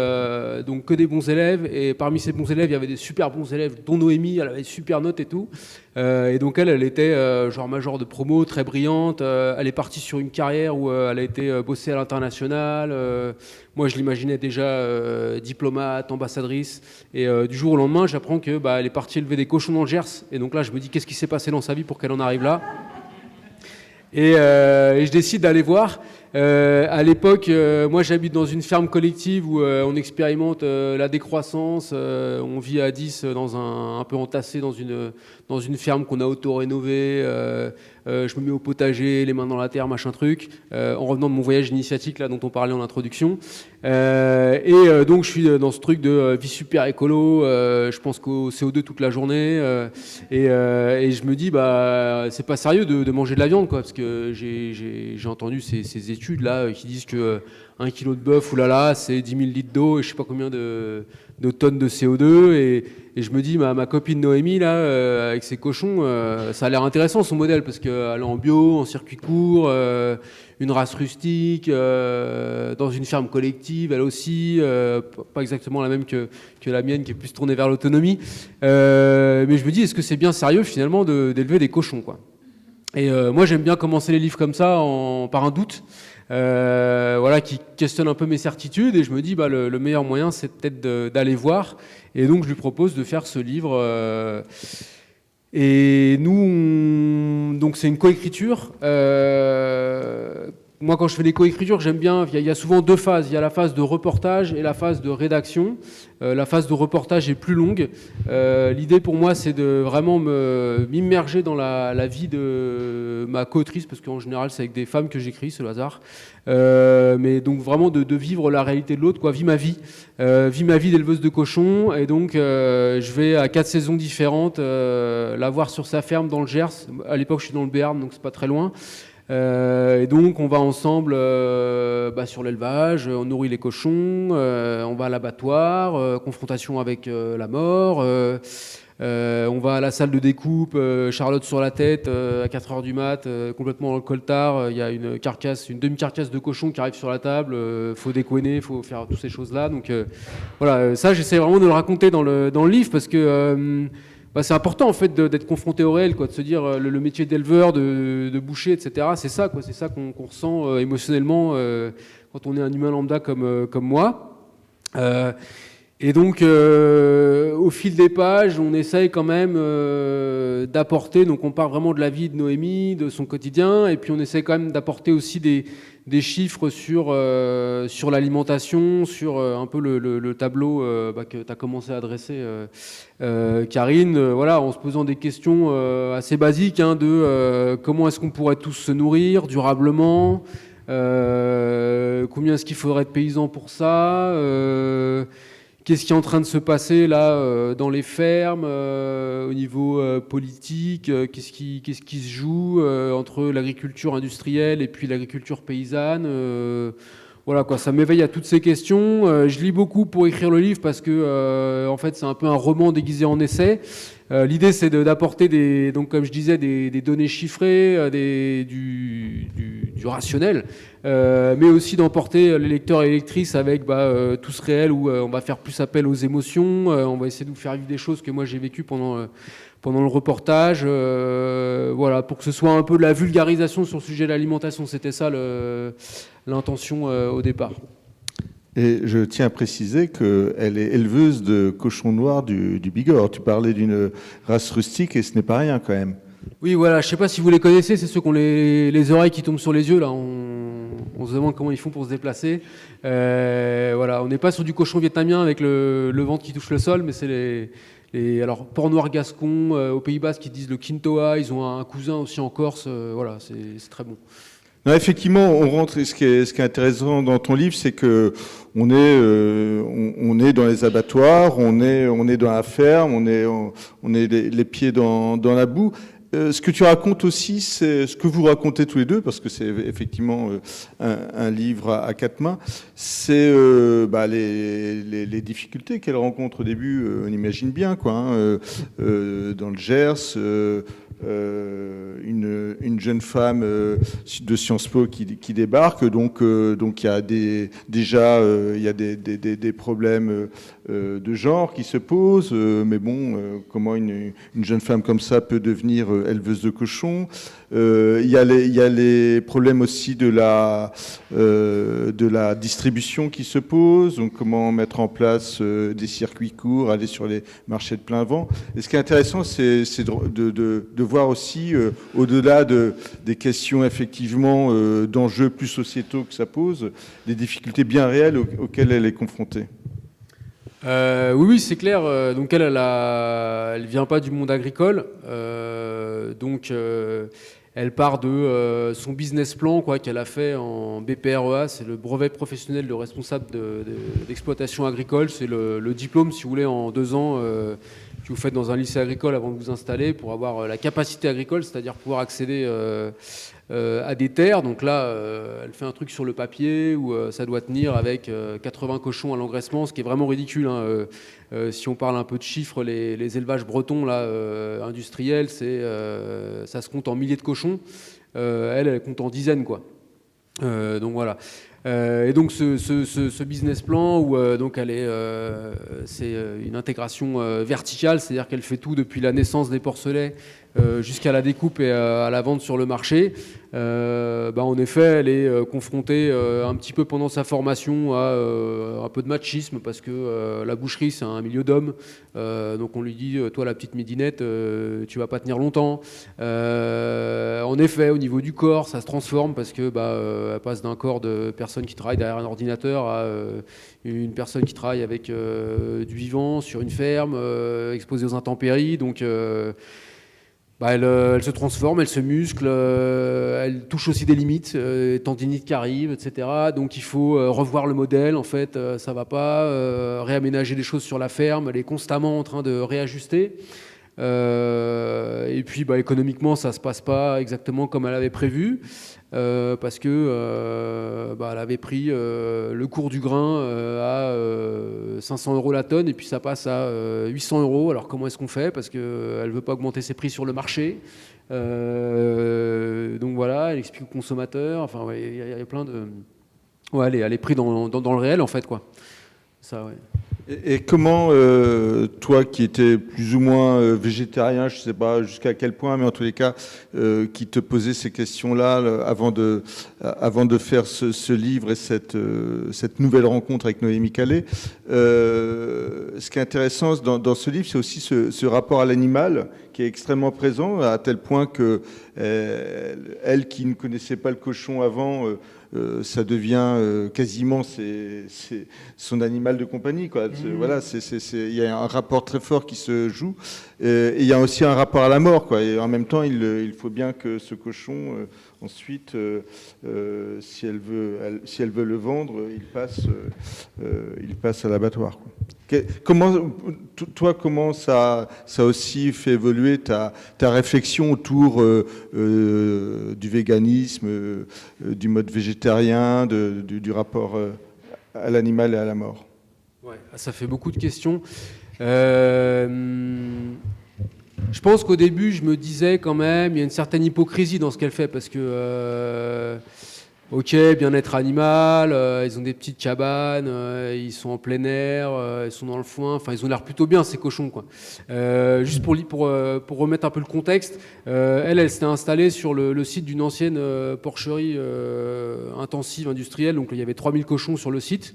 donc que des bons élèves, et parmi ces bons élèves, il y avait des super bons élèves, dont Noémie. Elle avait des super notes et tout. Et donc elle était genre major de promo, très brillante. Elle est partie sur une carrière où elle a été bosser à l'international. Moi, je l'imaginais déjà diplomate, ambassadrice. Et du jour au lendemain, j'apprends que elle est partie élever des cochons dans le Gers. Et donc là, je me dis, qu'est-ce qui s'est passé dans sa vie pour qu'elle en arrive là? Et je décide d'aller voir. À l'époque, moi j'habite dans une ferme collective où on expérimente la décroissance. On vit à 10 un peu entassé dans une ferme qu'on a auto-rénovée. Je me mets au potager, les mains dans la terre, machin truc, en revenant de mon voyage initiatique là, dont on parlait en introduction. Donc je suis dans ce truc de vie super écolo, je pense qu'au CO2 toute la journée, et je me dis c'est pas sérieux de manger de la viande, quoi, parce que j'ai entendu ces études là qui disent que 1 kilo de bœuf, oulala, c'est 10 000 litres d'eau et je sais pas combien de tonnes de CO2, et je me dis ma copine Noémie là avec ses cochons, ça a l'air intéressant son modèle, parce qu'elle est en bio, en circuit court, une race rustique, dans une ferme collective, elle aussi, pas exactement la même que la mienne qui est plus tournée vers l'autonomie, mais je me dis, est-ce que c'est bien sérieux finalement d'élever des cochons, quoi. Et moi j'aime bien commencer les livres comme ça par un doute, voilà, qui questionne un peu mes certitudes, et je me dis le meilleur moyen c'est peut-être d'aller voir, et donc je lui propose de faire ce livre. Et nous, donc c'est une coécriture. Moi, quand je fais des coécritures, j'aime bien. Il y a souvent deux phases. Il y a la phase de reportage et la phase de rédaction. La phase de reportage est plus longue. L'idée pour moi, c'est de vraiment m'immerger dans la vie de ma co-autrice, parce qu'en général, c'est avec des femmes que j'écris, c'est le hasard. Mais donc vraiment de vivre la réalité de l'autre, quoi. Vis ma vie d'éleveuse de cochons. Et donc, je vais à 4 saisons différentes la voir sur sa ferme dans le Gers. À l'époque, je suis dans le Béarn, donc c'est pas très loin. Et donc on va ensemble sur l'élevage, on nourrit les cochons, on va à l'abattoir, confrontation avec la mort, on va à la salle de découpe, Charlotte sur la tête, à 4h du mat, complètement dans le coltard, il y a une demi-carcasse de cochon qui arrive sur la table, faut découiner, faut faire toutes ces choses-là. Donc voilà, ça j'essaie vraiment de le raconter dans le livre, parce que c'est important en fait d'être confronté au réel, quoi, de se dire le métier d'éleveur, de boucher, etc. C'est ça, quoi, c'est ça qu'on ressent émotionnellement quand on est un humain lambda comme moi. Et donc, au fil des pages, on essaye quand même d'apporter. Donc, on parle vraiment de la vie de Noémie, de son quotidien, et puis on essaye quand même d'apporter aussi des chiffres sur l'alimentation, sur un peu le tableau que tu as commencé à dresser, Karine, voilà, en se posant des questions assez basiques, de comment est-ce qu'on pourrait tous se nourrir durablement, combien est-ce qu'il faudrait de paysans pour ça, qu'est-ce qui est en train de se passer là dans les fermes au niveau politique, qu'est-ce qui se joue entre l'agriculture industrielle et puis l'agriculture paysanne, voilà, quoi, ça m'éveille à toutes ces questions. Je lis beaucoup pour écrire le livre parce que en fait c'est un peu un roman déguisé en essai. L'idée c'est d'apporter donc comme je disais des données chiffrées, du rationnel, mais aussi d'emporter les lecteurs et les lectrices avec tout ce réel où on va faire plus appel aux émotions, on va essayer de vous faire vivre des choses que moi j'ai vécues pendant le reportage, voilà, pour que ce soit un peu de la vulgarisation sur le sujet de l'alimentation. C'était ça l'intention au départ. Et je tiens à préciser qu'elle est éleveuse de cochons noirs du Bigorre. Tu parlais d'une race rustique et ce n'est pas rien quand même. Oui, voilà, je ne sais pas si vous les connaissez, c'est ceux qui ont les oreilles qui tombent sur les yeux. Là, on se demande comment ils font pour se déplacer. Voilà, on n'est pas sur du cochon vietnamien avec le ventre qui touche le sol, mais c'est alors, porc noir gascon, aux Pays Basques, qui disent le Quintoa. Ils ont un cousin aussi en Corse. Voilà, c'est très bon. Non, effectivement, on rentre. Ce qui est intéressant dans ton livre, c'est que on est dans les abattoirs, on est dans la ferme, on est les pieds dans la boue. Ce que tu racontes aussi, c'est ce que vous racontez tous les deux, parce que c'est effectivement un livre à quatre mains, c'est les difficultés qu'elle rencontre au début, on imagine bien, quoi, hein, dans le Gers, une jeune femme de Sciences Po qui débarque, donc il y a déjà des problèmes de genre qui se posent, mais bon, comment une jeune femme comme ça peut devenir éleveuse de cochons. Il y a les problèmes aussi de la distribution qui se posent, donc comment mettre en place des circuits courts, aller sur les marchés de plein vent. Et ce qui est intéressant, c'est de voir aussi, au-delà des questions effectivement d'enjeux plus sociétaux que ça pose, des difficultés bien réelles auxquelles elle est confrontée. Oui, c'est clair. Donc elle vient pas du monde agricole, donc elle part de son business plan, quoi, qu'elle a fait en BPREA, c'est le brevet professionnel de responsable d'exploitation agricole. C'est le diplôme, si vous voulez, en 2 ans que vous faites dans un lycée agricole avant de vous installer pour avoir la capacité agricole, c'est-à-dire pouvoir accéder à des terres. Donc là, elle fait un truc sur le papier où ça doit tenir avec 80 cochons à l'engraissement, ce qui est vraiment ridicule, hein. Si on parle un peu de chiffres, les élevages bretons là, industriels, ça se compte en milliers de cochons. Elle compte en dizaines, quoi. Donc voilà. Et donc ce business plan où donc c'est une intégration verticale, c'est-à-dire qu'elle fait tout depuis la naissance des porcelets jusqu'à la découpe et à la vente sur le marché. En effet, elle est confrontée un petit peu pendant sa formation à un peu de machisme parce que la boucherie c'est un milieu d'hommes, donc on lui dit toi la petite midinette tu vas pas tenir longtemps. En effet, au niveau du corps, ça se transforme parce que elle passe d'un corps de personne qui travaille derrière un ordinateur à une personne qui travaille avec du vivant sur une ferme, exposée aux intempéries, donc elle se transforme, elle se muscle, elle touche aussi des limites, tendinites qui arrivent, etc. Donc il faut revoir le modèle, en fait, ça va pas, réaménager des choses sur la ferme, elle est constamment en train de réajuster. Et puis économiquement, ça se passe pas exactement comme elle avait prévu, parce que elle avait pris le cours du grain à 500 € la tonne et puis ça passe à 800 €. Alors comment est-ce qu'on fait? Parce qu'elle veut pas augmenter ses prix sur le marché. Donc voilà, elle explique aux consommateurs. Enfin, il y a plein de... Ouais, elle est prise dans le réel, en fait, quoi. Ça, ouais. Et comment, toi qui étais plus ou moins végétarien, je ne sais pas jusqu'à quel point, mais en tous les cas, qui te posait ces questions-là avant de faire ce livre et cette nouvelle rencontre avec Noémie Calais, ce qui est intéressant dans ce livre, c'est aussi ce rapport à l'animal qui est extrêmement présent, à tel point que elle qui ne connaissait pas le cochon avant, ça devient quasiment son animal de compagnie, quoi. Voilà, il y a un rapport très fort qui se joue, et il y a aussi un rapport à la mort, quoi. Et en même temps, il faut bien que ce cochon, ensuite, si elle veut le vendre, il passe à l'abattoir, quoi. Comment ça aussi fait évoluer ta réflexion autour du véganisme, du mode végétarien, du rapport à l'animal et à la mort? Ouais, ça fait beaucoup de questions. Je pense qu'au début, je me disais quand même, il y a une certaine hypocrisie dans ce qu'elle fait, parce que... Ok, bien-être animal, ils ont des petites cabanes, ils sont en plein air, ils sont dans le foin, enfin ils ont l'air plutôt bien ces cochons, quoi. Juste pour remettre un peu le contexte, elle s'était installée sur le site d'une ancienne porcherie intensive industrielle, donc il y avait 3000 cochons sur le site.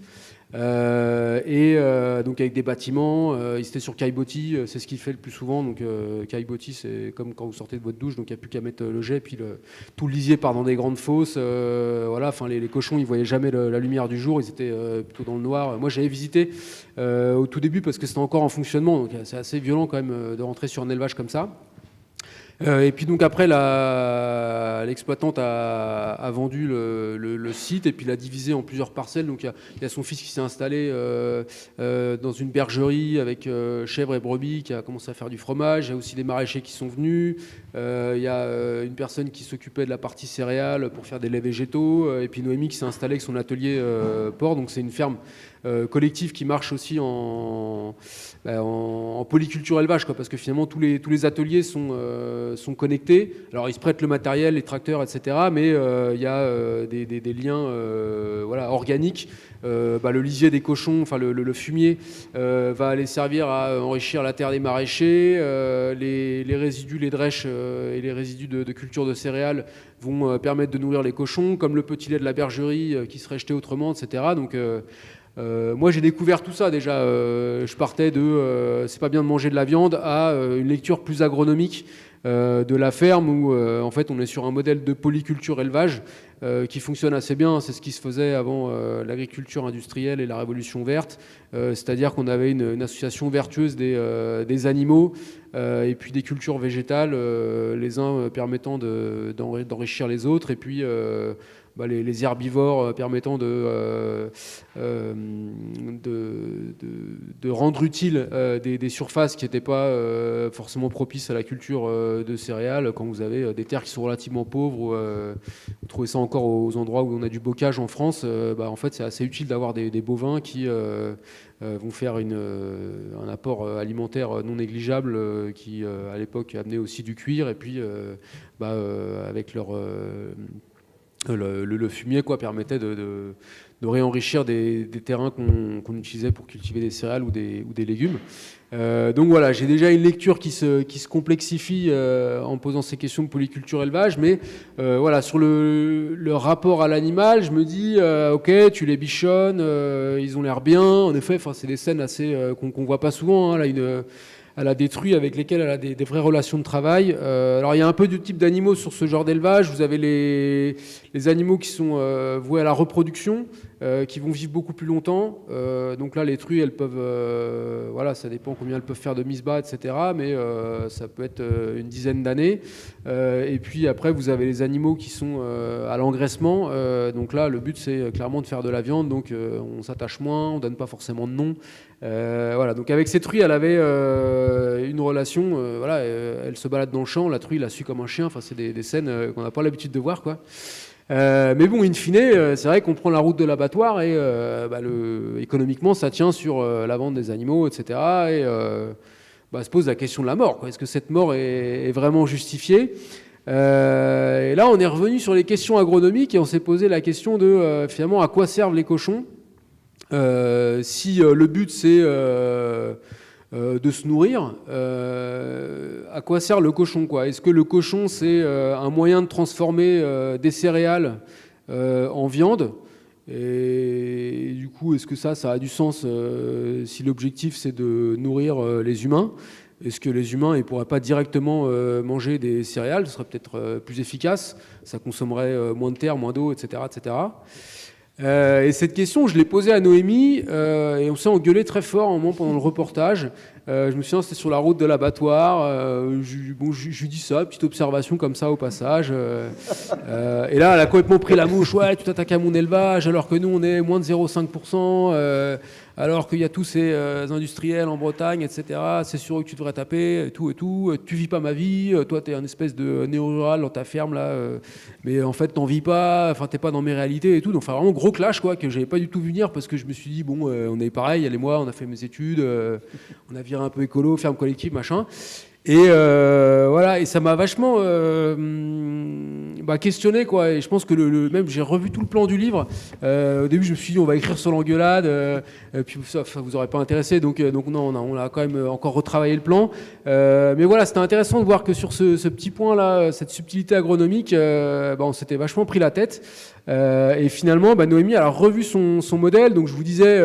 Donc avec des bâtiments, ils étaient sur caillebotis, c'est ce qu'il fait le plus souvent. Donc caillebotis, c'est comme quand vous sortez de votre douche, donc il n'y a plus qu'à mettre le jet, puis tout le lisier part dans des grandes fosses. Voilà, enfin les cochons, ils voyaient jamais la lumière du jour, ils étaient plutôt dans le noir. Moi, j'avais visité au tout début parce que c'était encore en fonctionnement, donc c'est assez violent quand même de rentrer sur un élevage comme ça. Et puis donc après, l'exploitante a vendu le site et puis l'a divisé en plusieurs parcelles. Donc il y a son fils qui s'est installé dans une bergerie avec chèvres et brebis, qui a commencé à faire du fromage. Il y a aussi des maraîchers qui sont venus. Il y a une personne qui s'occupait de la partie céréales pour faire des laits végétaux. Et puis Noémie qui s'est installée avec son atelier porc. Donc c'est une ferme collective qui marche aussi en polyculture élevage, quoi, parce que finalement tous les ateliers sont connectés. Alors ils se prêtent le matériel, les tracteurs, etc. Mais il y a des liens voilà, organiques. Le lisier des cochons, enfin le fumier, va aller servir à enrichir la terre des maraîchers. Les résidus, les drèches et les résidus de culture de céréales vont permettre de nourrir les cochons, comme le petit lait de la bergerie qui serait jeté autrement, etc. Donc moi j'ai découvert tout ça déjà. Je partais de c'est pas bien de manger de la viande à une lecture plus agronomique de la ferme où en fait on est sur un modèle de polyculture élevage qui fonctionne assez bien. C'est ce qui se faisait avant l'agriculture industrielle et la révolution verte, c'est-à-dire qu'on avait une association vertueuse des animaux et puis des cultures végétales, les uns permettant d'enrichir les autres, et puis les herbivores permettant de rendre utile des surfaces qui n'étaient pas forcément propices à la culture de céréales. Quand vous avez des terres qui sont relativement pauvres, vous trouvez ça encore aux endroits où on a du bocage en France, en fait c'est assez utile d'avoir des bovins qui vont faire un apport alimentaire non négligeable qui à l'époque amenait aussi du cuir, et puis avec le fumier permettait de réenrichir des terrains qu'on utilisait pour cultiver des céréales ou des légumes. Donc voilà, j'ai déjà une lecture qui se complexifie en posant ces questions de polyculture élevage, mais voilà, sur le rapport à l'animal, je me dis ok, tu les bichonnes, ils ont l'air bien. En effet, c'est des scènes assez qu'on voit pas souvent. Hein, là, elle a détruit, avec lesquels elle a des vraies relations de travail. Alors il y a un peu de type d'animaux sur ce genre d'élevage. Vous avez les animaux qui sont voués à la reproduction, qui vont vivre beaucoup plus longtemps. Donc là, les truies, elles peuvent, voilà, ça dépend combien elles peuvent faire de mise-bas, etc. Mais ça peut être une dizaine d'années. Et puis après, vous avez les animaux qui sont à l'engraissement. Donc là, le but, c'est clairement de faire de la viande. Donc on s'attache moins, on donne pas forcément de nom. Voilà. Donc avec ces truies, elle avait une relation. Voilà, elle se balade dans le champ, la truie la suit comme un chien. Enfin, c'est des scènes qu'on n'a pas l'habitude de voir, quoi. Mais bon, in fine, c'est vrai qu'on prend la route de l'abattoir et économiquement, ça tient sur la vente des animaux, etc. Et se pose la question de la mort, quoi. Est-ce que cette mort est vraiment justifiée ? Et là, on est revenu sur les questions agronomiques et on s'est posé la question de finalement à quoi servent les cochons. Si le but c'est de se nourrir, à quoi sert le cochon, quoi ? Est-ce que le cochon c'est un moyen de transformer des céréales en viande ? Et du coup, est-ce que ça a du sens si l'objectif c'est de nourrir les humains ? Est-ce que les humains ne pourraient pas directement manger des céréales ? Ce serait peut-être plus efficace, ça consommerait moins de terre, moins d'eau, etc., etc. Et cette question, je l'ai posée à Noémie et on s'est engueulé très fort un moment pendant le reportage. Je me souviens, c'était sur la route de l'abattoir. Je lui dis ça, petite observation comme ça au passage. Et là, elle a complètement pris la mouche. Ouais, tu t'attaques à mon élevage alors que nous, on est moins de 0,5%. Alors qu'il y a tous ces industriels en Bretagne, etc. C'est sûr que tu devrais taper, et tout. Tu vis pas ma vie. Toi, t'es un espèce de néo-rural dans ta ferme, là. Mais en fait, t'en vis pas. Enfin, t'es pas dans mes réalités et tout. Donc, enfin, vraiment gros clash, quoi, que j'avais pas du tout vu venir parce que je me suis dit, bon, on est pareil, elle et moi, on a fait mes études, on a viré un peu écolo, ferme collective, machin. Et voilà, et ça m'a vachement questionné, quoi. Et je pense que même j'ai revu tout le plan du livre. Au début, je me suis dit on va écrire sur l'engueulade, puis ça vous aurait pas intéressé, donc non, on a quand même encore retravaillé le plan. Mais voilà, c'était intéressant de voir que sur ce petit point-là, cette subtilité agronomique, on s'était vachement pris la tête. Et finalement, Noémie elle a revu son modèle. Donc je vous disais,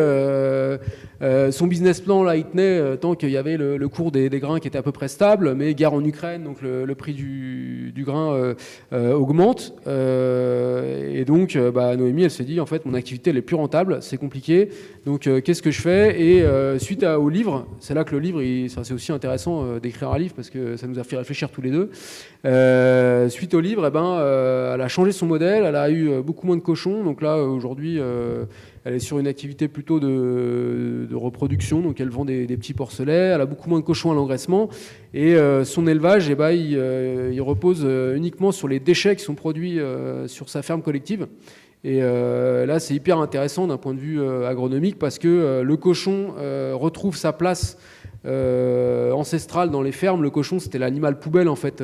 son business plan là, il tenait tant qu'il y avait le cours des grains qui était à peu près stable, mais guerre en Ukraine, donc le prix du grain augmente. Et donc, Noémie, elle s'est dit en fait, mon activité elle est plus rentable, c'est compliqué. Donc qu'est-ce que je fais? Et suite au livre, c'est là que le livre, c'est aussi intéressant d'écrire un livre parce que ça nous a fait réfléchir tous les deux. Suite au livre, elle a changé son modèle, elle a eu beaucoup moins de cochons. Donc là, aujourd'hui, elle est sur une activité plutôt de reproduction. Donc elle vend des petits porcelets. Elle a beaucoup moins de cochons à l'engraissement. Et son élevage, il repose uniquement sur les déchets qui sont produits sur sa ferme collective. Et là, c'est hyper intéressant d'un point de vue agronomique parce que le cochon retrouve sa place ancestrale dans les fermes. Le cochon, c'était l'animal poubelle en fait,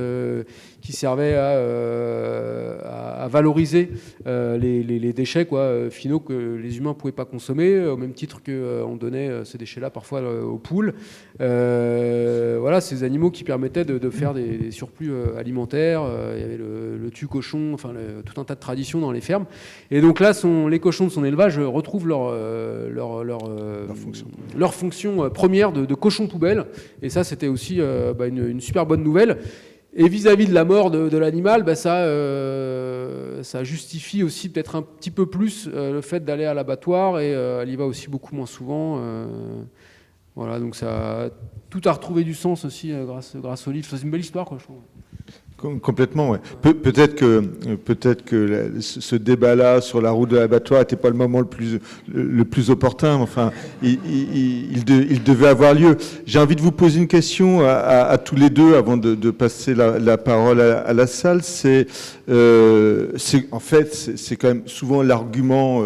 qui servait à valoriser les déchets finaux que les humains pouvaient pas consommer, au même titre qu'on donnait ces déchets-là parfois aux poules. Voilà, ces animaux qui permettaient de faire des surplus alimentaires. Il y avait le tue-cochon, enfin tout un tas de traditions dans les fermes. Et donc là, les cochons de son élevage retrouvent leur fonction première de cochon poubelle. Et ça, c'était aussi une super bonne nouvelle. Et vis-à-vis de la mort de l'animal, ça justifie aussi peut-être un petit peu plus le fait d'aller à l'abattoir, et elle y va aussi beaucoup moins souvent. Voilà, donc tout a retrouvé du sens aussi grâce au livre. C'est une belle histoire, quoi, je trouve. Complètement, ouais. Peut-être que ce débat-là sur la route de l'abattoir n'était pas le moment le plus opportun. Enfin, il devait avoir lieu. J'ai envie de vous poser une question à tous les deux avant de passer la parole à la salle. C'est quand même souvent l'argument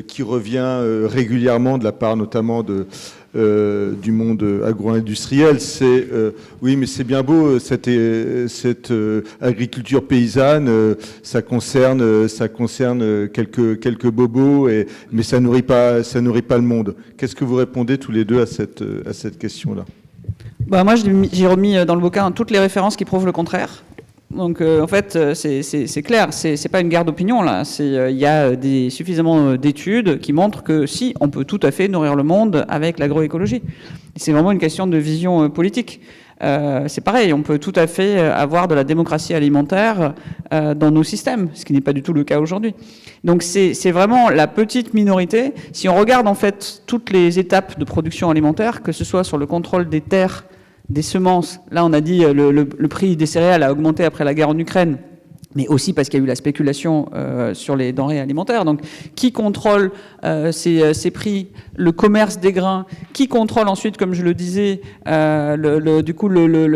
qui revient régulièrement de la part notamment du monde agro-industriel, c'est oui, mais c'est bien beau cette agriculture paysanne, ça concerne quelques bobos, mais ça nourrit pas le monde. Qu'est-ce que vous répondez tous les deux à cette question-là? Moi, j'ai remis dans le bouquin toutes les références qui prouvent le contraire. Donc en fait, c'est clair, c'est pas une guerre d'opinion là. Il y a suffisamment d'études qui montrent que si, on peut tout à fait nourrir le monde avec l'agroécologie. C'est vraiment une question de vision politique. C'est pareil, on peut tout à fait avoir de la démocratie alimentaire dans nos systèmes, ce qui n'est pas du tout le cas aujourd'hui. Donc c'est vraiment la petite minorité. Si on regarde en fait toutes les étapes de production alimentaire, que ce soit sur le contrôle des terres, des semences, là on a dit le prix des céréales a augmenté après la guerre en Ukraine, mais aussi parce qu'il y a eu la spéculation sur les denrées alimentaires. Donc, qui contrôle ces prix, le commerce des grains, qui contrôle ensuite, comme je le disais,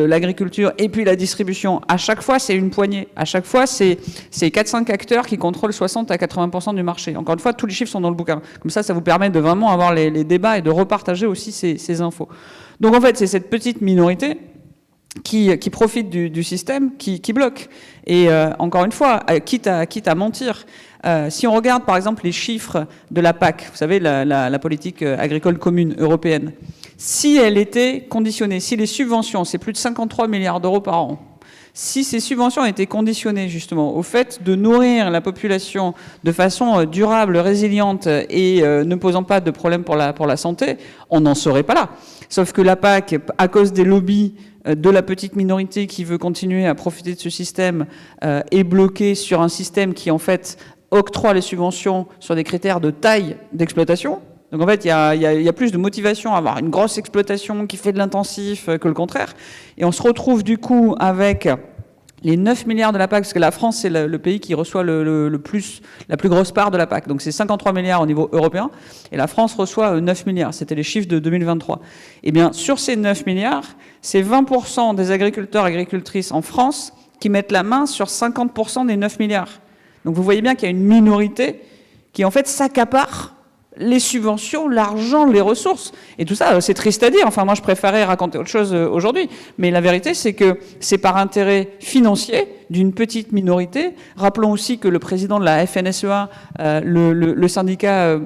l'agriculture et puis la distribution. À chaque fois, c'est une poignée. À chaque fois, c'est 4-5 acteurs qui contrôlent 60 à 80% du marché. Encore une fois, tous les chiffres sont dans le bouquin. Comme ça vous permet de vraiment avoir les débats et de repartager aussi ces infos. Donc, en fait, c'est cette petite minorité qui profite du système, qui bloque. Et encore une fois, quitte à mentir, si on regarde par exemple les chiffres de la PAC, vous savez, la politique agricole commune européenne, si elle était conditionnée, si les subventions, c'est plus de 53 milliards d'euros par an, si ces subventions étaient conditionnées justement au fait de nourrir la population de façon durable, résiliente et ne posant pas de problème pour la santé, on n'en serait pas là. Sauf que la PAC, à cause des lobbies de la petite minorité qui veut continuer à profiter de ce système, est bloquée sur un système qui en fait octroie les subventions sur des critères de taille d'exploitation. Donc en fait, il y a plus de motivation à avoir une grosse exploitation qui fait de l'intensif que le contraire. Et on se retrouve du coup avec les 9 milliards de la PAC, parce que la France, c'est le pays qui reçoit la plus grosse part de la PAC. Donc c'est 53 milliards au niveau européen, et la France reçoit 9 milliards. C'était les chiffres de 2023. Et bien, sur ces 9 milliards, c'est 20% des agriculteurs et agricultrices en France qui mettent la main sur 50% des 9 milliards. Donc vous voyez bien qu'il y a une minorité qui, en fait, s'accapare les subventions, l'argent, les ressources. Et tout ça, c'est triste à dire. Enfin, moi, je préférais raconter autre chose aujourd'hui. Mais la vérité, c'est que c'est par intérêt financier d'une petite minorité. Rappelons aussi que le président de la FNSEA, le syndicat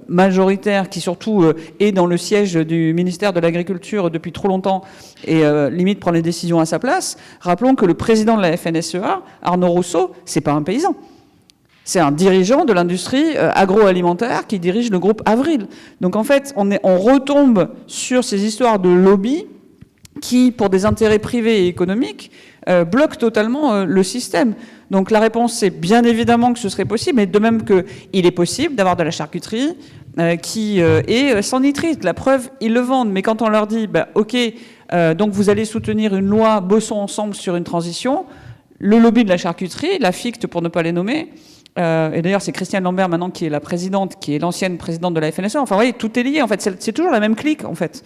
majoritaire qui surtout est dans le siège du ministère de l'Agriculture depuis trop longtemps et limite prend les décisions à sa place, rappelons que le président de la FNSEA, Arnaud Rousseau, c'est pas un paysan. C'est un dirigeant de l'industrie agroalimentaire qui dirige le groupe Avril. Donc en fait, on retombe sur ces histoires de lobby qui, pour des intérêts privés et économiques, bloquent totalement le système. Donc la réponse, c'est bien évidemment que ce serait possible, mais de même qu'il est possible d'avoir de la charcuterie qui est sans nitrite. La preuve, ils le vendent. Mais quand on leur dit, OK, donc vous allez soutenir une loi, bossons ensemble sur une transition, le lobby de la charcuterie, la FICT pour ne pas les nommer, et d'ailleurs, c'est Christiane Lambert maintenant qui est la présidente, qui est l'ancienne présidente de la FNSEA. Enfin, vous voyez, tout est lié. En fait, c'est toujours la même clique, en fait.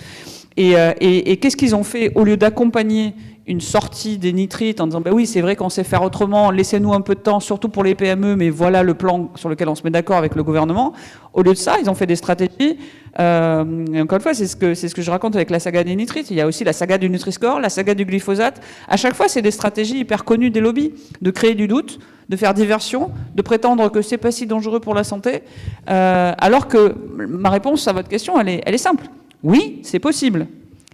Et qu'est-ce qu'ils ont fait au lieu d'accompagner une sortie des nitrites en disant oui, c'est vrai qu'on sait faire autrement, laissez-nous un peu de temps, surtout pour les PME, mais voilà le plan sur lequel on se met d'accord avec le gouvernement. Au lieu de ça, ils ont fait des stratégies. Et encore une fois, c'est ce que je raconte avec la saga des nitrites. Il y a aussi la saga du Nutri-Score, la saga du glyphosate. À chaque fois, c'est des stratégies hyper connues des lobbies, de créer du doute, de faire diversion, de prétendre que c'est pas si dangereux pour la santé, alors que ma réponse à votre question, elle est simple. Oui, c'est possible.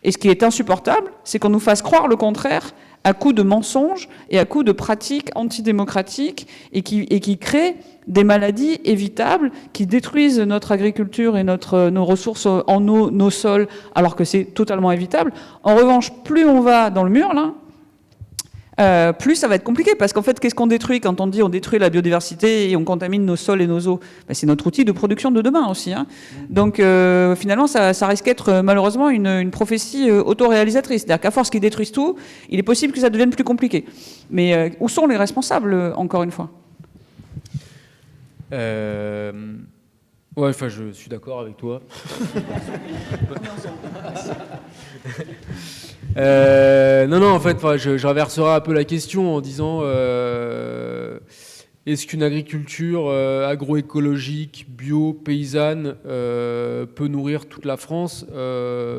Et ce qui est insupportable, c'est qu'on nous fasse croire le contraire à coup de mensonges et à coup de pratiques antidémocratiques et qui créent des maladies évitables qui détruisent notre agriculture et nos ressources en eau, nos sols, alors que c'est totalement évitable. En revanche, plus on va dans le mur, là, plus ça va être compliqué, parce qu'en fait, qu'est-ce qu'on détruit quand on dit on détruit la biodiversité et on contamine nos sols et nos eaux? C'est notre outil de production de demain aussi. Hein. Donc finalement, ça risque d'être malheureusement une prophétie autoréalisatrice. C'est-à-dire qu'à force qu'ils détruisent tout, il est possible que ça devienne plus compliqué. Mais où sont les responsables, encore une fois? Ouais, enfin, je suis d'accord avec toi. Non, en fait, je renverserai un peu la question en disant est-ce qu'une agriculture agroécologique, bio, paysanne peut nourrir toute la France?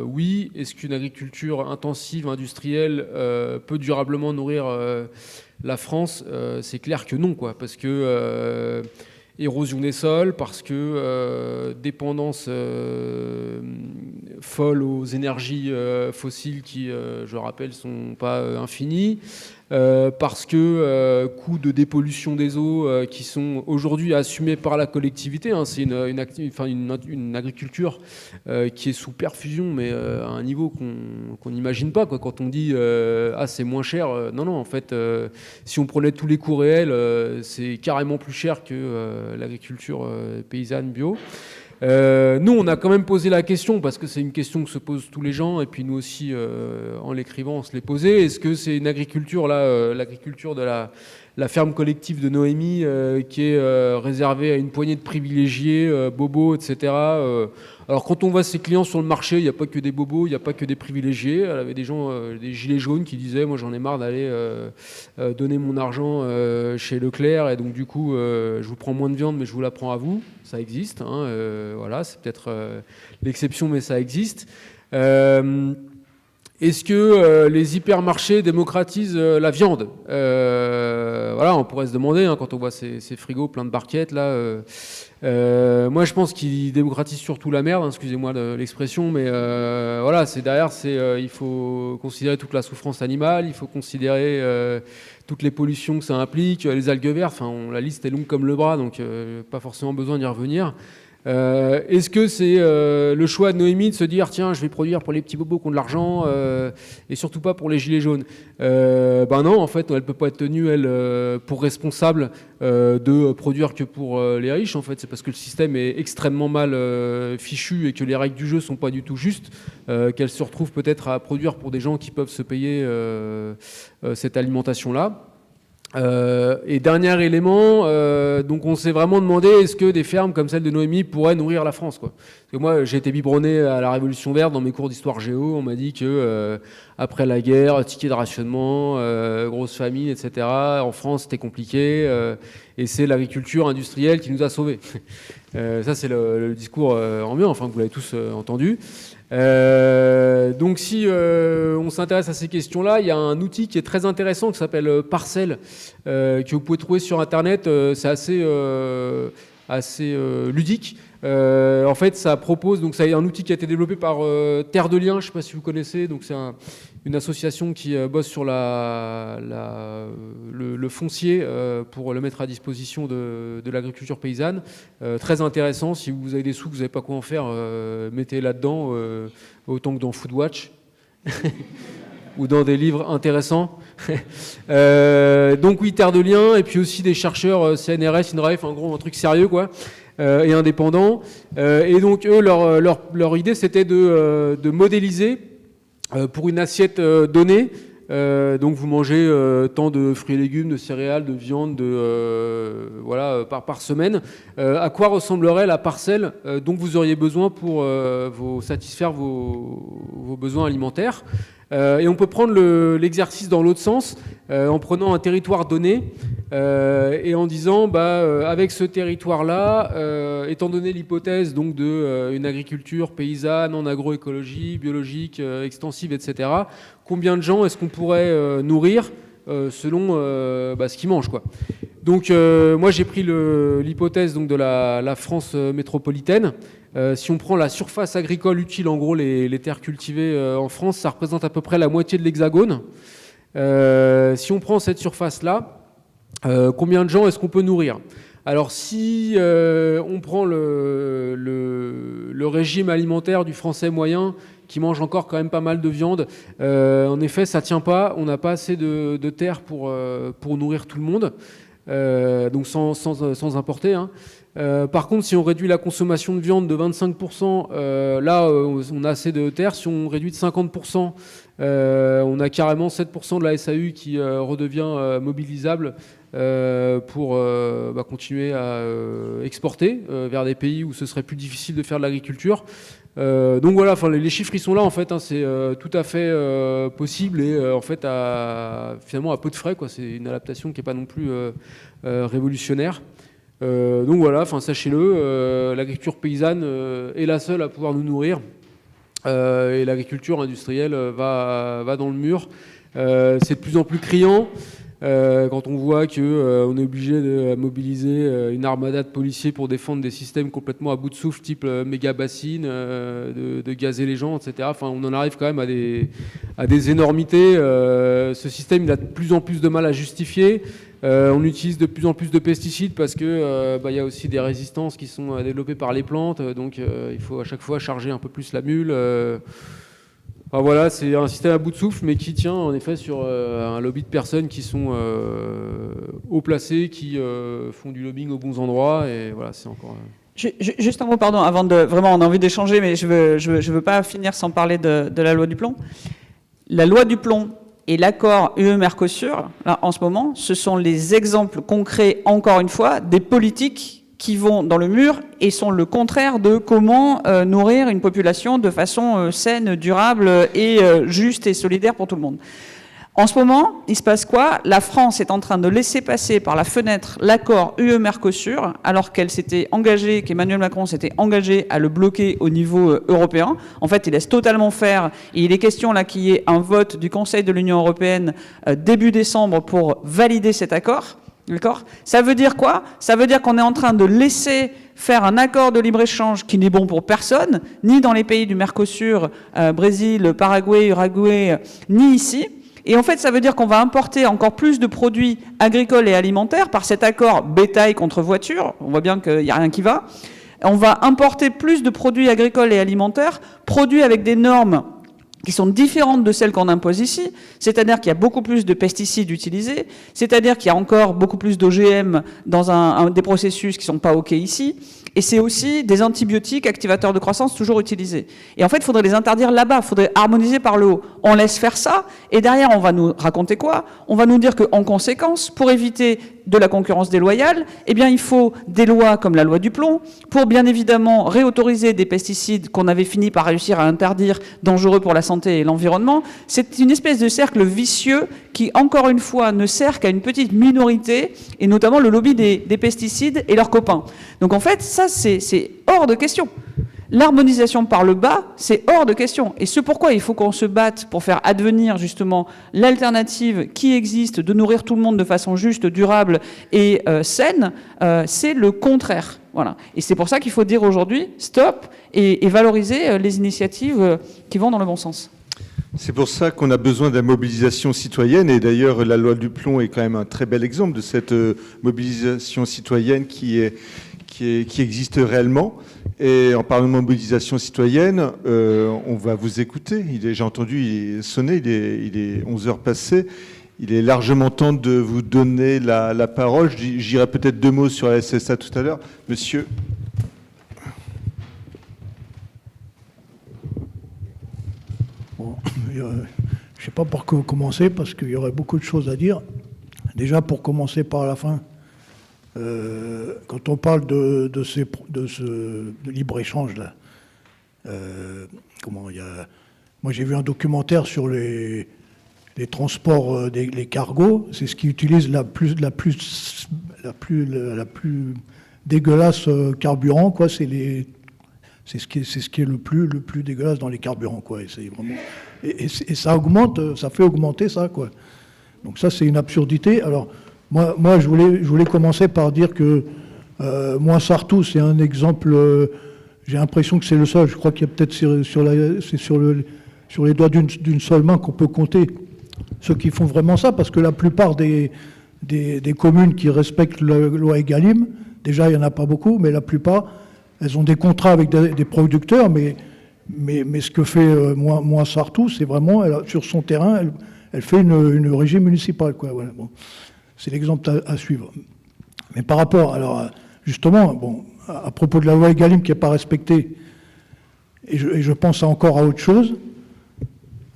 Oui. Est-ce qu'une agriculture intensive, industrielle peut durablement nourrir la France? C'est clair que non, quoi, parce que érosion des sols, parce que dépendance folle aux énergies fossiles qui, je rappelle, sont pas infinies, parce que coûts de dépollution des eaux qui sont aujourd'hui assumés par la collectivité. Hein, c'est une agriculture qui est sous perfusion, mais à un niveau qu'on n'imagine pas, quoi. Quand on dit c'est moins cher, non, en fait, si on prenait tous les coûts réels, c'est carrément plus cher que l'agriculture paysanne bio. Nous, on a quand même posé la question, parce que c'est une question que se posent tous les gens, et puis nous aussi, en l'écrivant, on se l'est posé. Est-ce que c'est une agriculture, là, l'agriculture de la ferme collective de Noémie, qui est réservée à une poignée de privilégiés, bobos, etc. Alors, quand on voit ses clients sur le marché, il n'y a pas que des bobos, il n'y a pas que des privilégiés. Elle avait des gens, des gilets jaunes qui disaient « Moi, j'en ai marre d'aller donner mon argent chez Leclerc, et donc du coup, je vous prends moins de viande, mais je vous la prends à vous. » Ça existe, hein, voilà, c'est peut-être l'exception, mais ça existe. Est-ce que les hypermarchés démocratisent la viande? Voilà, on pourrait se demander, hein, quand on voit ces frigos pleins de barquettes, là. Moi, je pense qu'ils démocratisent surtout la merde, hein, excusez-moi l'expression, mais voilà, derrière, il faut considérer toute la souffrance animale, il faut considérer toutes les pollutions que ça implique, les algues vertes, enfin, la liste est longue comme le bras, donc pas forcément besoin d'y revenir. Est-ce que c'est le choix de Noémie de se dire tiens, je vais produire pour les petits bobos qui ont de l'argent et surtout pas pour les gilets jaunes? Ben non, en fait, elle peut pas être tenue, elle, pour responsable de produire que pour les riches. En fait, c'est parce que le système est extrêmement mal fichu et que les règles du jeu sont pas du tout justes qu'elle se retrouve peut-être à produire pour des gens qui peuvent se payer cette alimentation-là. Et dernier élément, donc on s'est vraiment demandé est-ce que des fermes comme celle de Noémie pourraient nourrir la France, quoi. Parce que moi j'ai été biberonné à la Révolution verte dans mes cours d'histoire géo, on m'a dit que après la guerre, ticket de rationnement, grosse famine, etc. En France c'était compliqué et c'est l'agriculture industrielle qui nous a sauvés. Ça c'est le discours ambiant, enfin que vous l'avez tous entendu. Donc si on s'intéresse à ces questions-là, il y a un outil qui est très intéressant qui s'appelle Parcelle, que vous pouvez trouver sur Internet. C'est assez ludique. En fait, ça propose, donc c'est un outil qui a été développé par Terre de Liens, je ne sais pas si vous connaissez, donc c'est une association qui bosse sur le foncier pour le mettre à disposition de l'agriculture paysanne. Très intéressant, si vous avez des sous, que vous n'avez pas quoi en faire, mettez là-dedans, autant que dans Foodwatch. Ou dans des livres intéressants. Donc oui, Terre de Liens, et puis aussi des chercheurs CNRS, INRAE, en gros un truc sérieux, quoi. Et indépendants. Et donc eux, leur idée, c'était de modéliser pour une assiette donnée. Donc vous mangez tant de fruits et légumes, de céréales, de viande, par semaine. À quoi ressemblerait la parcelle dont vous auriez besoin pour satisfaire vos besoins alimentaires. Et on peut prendre l'exercice dans l'autre sens, en prenant un territoire donné et en disant, avec ce territoire-là, étant donné l'hypothèse donc une agriculture paysanne en agroécologie, biologique, extensive, etc., combien de gens est-ce qu'on pourrait nourrir selon ce qu'ils mangent, quoi. Donc moi j'ai pris l'hypothèse donc de la France métropolitaine. Si on prend la surface agricole utile, en gros les terres cultivées en France, ça représente à peu près la moitié de l'Hexagone. Si on prend cette surface-là, combien de gens est-ce qu'on peut nourrir? Alors si on prend le régime alimentaire du Français moyen, qui mange encore quand même pas mal de viande, en effet ça tient pas, on n'a pas assez de terre pour nourrir tout le monde, donc sans importer, hein. Par contre, si on réduit la consommation de viande de 25%, là, on a assez de terre. Si on réduit de 50%, on a carrément 7% de la SAU qui redevient mobilisable pour continuer à exporter vers des pays où ce serait plus difficile de faire de l'agriculture. Donc voilà, les chiffres ils sont là en fait, hein, c'est tout à fait possible et en fait finalement à peu de frais, quoi. C'est une adaptation qui n'est pas non plus révolutionnaire. Donc voilà, sachez-le, l'agriculture paysanne est la seule à pouvoir nous nourrir et l'agriculture industrielle va dans le mur. C'est de plus en plus criant quand on voit qu'on est obligé de mobiliser une armada de policiers pour défendre des systèmes complètement à bout de souffle, type méga bassines, de gazer les gens, etc. On en arrive quand même à des énormités. Ce système, il a de plus en plus de mal à justifier. On utilise de plus en plus de pesticides parce que y a aussi des résistances qui sont développées par les plantes, donc il faut à chaque fois charger un peu plus la mule. Voilà, c'est un système à bout de souffle, mais qui tient en effet sur un lobby de personnes qui sont haut placées, qui font du lobbying aux bons endroits, et voilà, c'est encore. Juste un mot, pardon, avant de vraiment, on a envie d'échanger, mais je veux pas finir sans parler de la loi du plomb. La loi du plomb et l'accord UE-Mercosur, là, en ce moment, ce sont les exemples concrets, encore une fois, des politiques qui vont dans le mur et sont le contraire de comment nourrir une population de façon saine, durable et juste et solidaire pour tout le monde. En ce moment, il se passe quoi? La France est en train de laisser passer par la fenêtre l'accord UE-Mercosur, alors qu'Emmanuel Macron s'était engagé à le bloquer au niveau européen. En fait, il laisse totalement faire. Et il est question là qu'il y ait un vote du Conseil de l'Union européenne début décembre pour valider cet accord. D'accord? Ça veut dire quoi? Ça veut dire qu'on est en train de laisser faire un accord de libre-échange qui n'est bon pour personne, ni dans les pays du Mercosur, Brésil, Paraguay, Uruguay, ni ici. Et en fait, ça veut dire qu'on va importer encore plus de produits agricoles et alimentaires par cet accord bétail contre voiture. On voit bien qu'il n'y a rien qui va. On va importer plus de produits agricoles et alimentaires, produits avec des normes qui sont différentes de celles qu'on impose ici, c'est-à-dire qu'il y a beaucoup plus de pesticides utilisés, c'est-à-dire qu'il y a encore beaucoup plus d'OGM dans des processus qui ne sont pas OK ici, Et c'est aussi des antibiotiques activateurs de croissance toujours utilisés. Et en fait, il faudrait les interdire là-bas, il faudrait harmoniser par le haut. On laisse faire ça, et derrière, on va nous raconter quoi? On va nous dire qu'en conséquence, pour éviter de la concurrence déloyale, eh bien, il faut des lois comme la loi du plomb, pour bien évidemment réautoriser des pesticides qu'on avait fini par réussir à interdire, dangereux pour la santé et l'environnement. C'est une espèce de cercle vicieux qui, encore une fois, ne sert qu'à une petite minorité, et notamment le lobby des pesticides et leurs copains. Donc en fait, ça, c'est hors de question. L'harmonisation par le bas, c'est hors de question. Et c'est pourquoi il faut qu'on se batte pour faire advenir justement l'alternative qui existe de nourrir tout le monde de façon juste, durable et saine, c'est le contraire. Voilà. Et c'est pour ça qu'il faut dire aujourd'hui stop et valoriser les initiatives qui vont dans le bon sens. C'est pour ça qu'on a besoin de la mobilisation citoyenne, et d'ailleurs la loi du plomb est quand même un très bel exemple de cette mobilisation citoyenne qui existe réellement. Et en parlant de mobilisation citoyenne, on va vous écouter. J'ai entendu, il est sonné, il est 11h passées. Il est largement temps de vous donner la parole. J'irai peut-être 2 mots sur la SSA tout à l'heure. Monsieur. Bon, je ne sais pas par quoi commencer, parce qu'il y aurait beaucoup de choses à dire. Déjà, pour commencer par la fin, quand on parle de ce libre-échange-là, moi j'ai vu un documentaire sur les transports, les cargos. C'est ce qui utilise la plus dégueulasse carburant, quoi. C'est ce qui est le plus dégueulasse dans les carburants, quoi. Et c'est vraiment, et ça augmente, ça fait augmenter ça, quoi. Donc ça, c'est une absurdité. Alors moi je voulais commencer par dire que moi, Sartou, c'est un exemple. J'ai l'impression que c'est le seul. Je crois qu'il y a peut-être sur les doigts d'une seule main qu'on peut compter ceux qui font vraiment ça, parce que la plupart des communes qui respectent la loi Egalim, déjà il n'y en a pas beaucoup, mais la plupart, elles ont des contrats avec des producteurs, mais ce que fait moi Sartou, c'est vraiment, sur son terrain, elle fait une régie municipale, quoi. Voilà, bon. C'est l'exemple à suivre. Mais par rapport, alors justement, bon, à propos de la loi Egalim qui n'est pas respectée, et je pense encore à autre chose,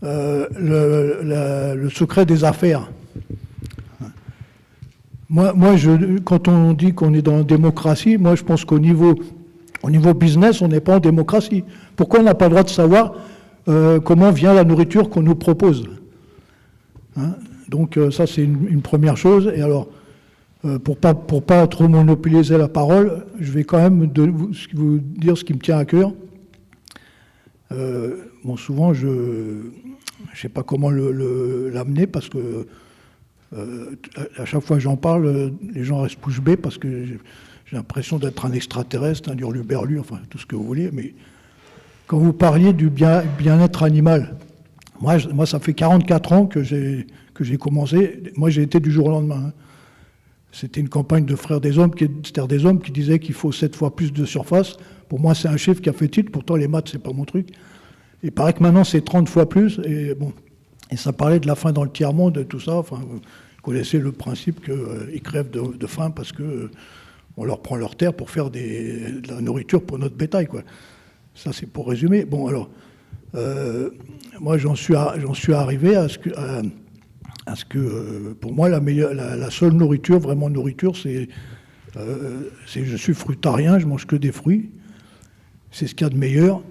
le secret des affaires. Moi, quand on dit qu'on est dans la démocratie, moi je pense qu'au niveau business, on n'est pas en démocratie. Pourquoi on n'a pas le droit de savoir comment vient la nourriture qu'on nous propose, hein? Donc ça, c'est une première chose. Et alors, pour pas trop monopoliser la parole, je vais quand même vous dire ce qui me tient à cœur. Bon, souvent, je ne sais pas comment l'amener, parce que à chaque fois que j'en parle, les gens restent bouche bée, parce que j'ai l'impression d'être un extraterrestre, un hurluberlu, enfin tout ce que vous voulez. Mais quand vous parliez du bien-être animal, moi, ça fait 44 ans que j'ai commencé. Moi, j'ai été du jour au lendemain, hein. C'était une campagne de Frères des Hommes, qui disaient qu'il faut 7 fois plus de surface. Pour moi, c'est un chiffre qui a fait titre. Pourtant, les maths, c'est pas mon truc. Il paraît que maintenant, c'est 30 fois plus. Et bon, et ça parlait de la faim dans le tiers-monde, de tout ça. Enfin, vous connaissez le principe qu'ils crèvent de faim parce que on leur prend leur terre pour faire de la nourriture pour notre bétail, quoi. Ça, c'est pour résumer. Bon, alors, moi, j'en suis arrivé à ce que pour moi, la seule nourriture, vraiment nourriture, c'est je suis fruitarien, je mange que des fruits. C'est ce qu'il y a de meilleur.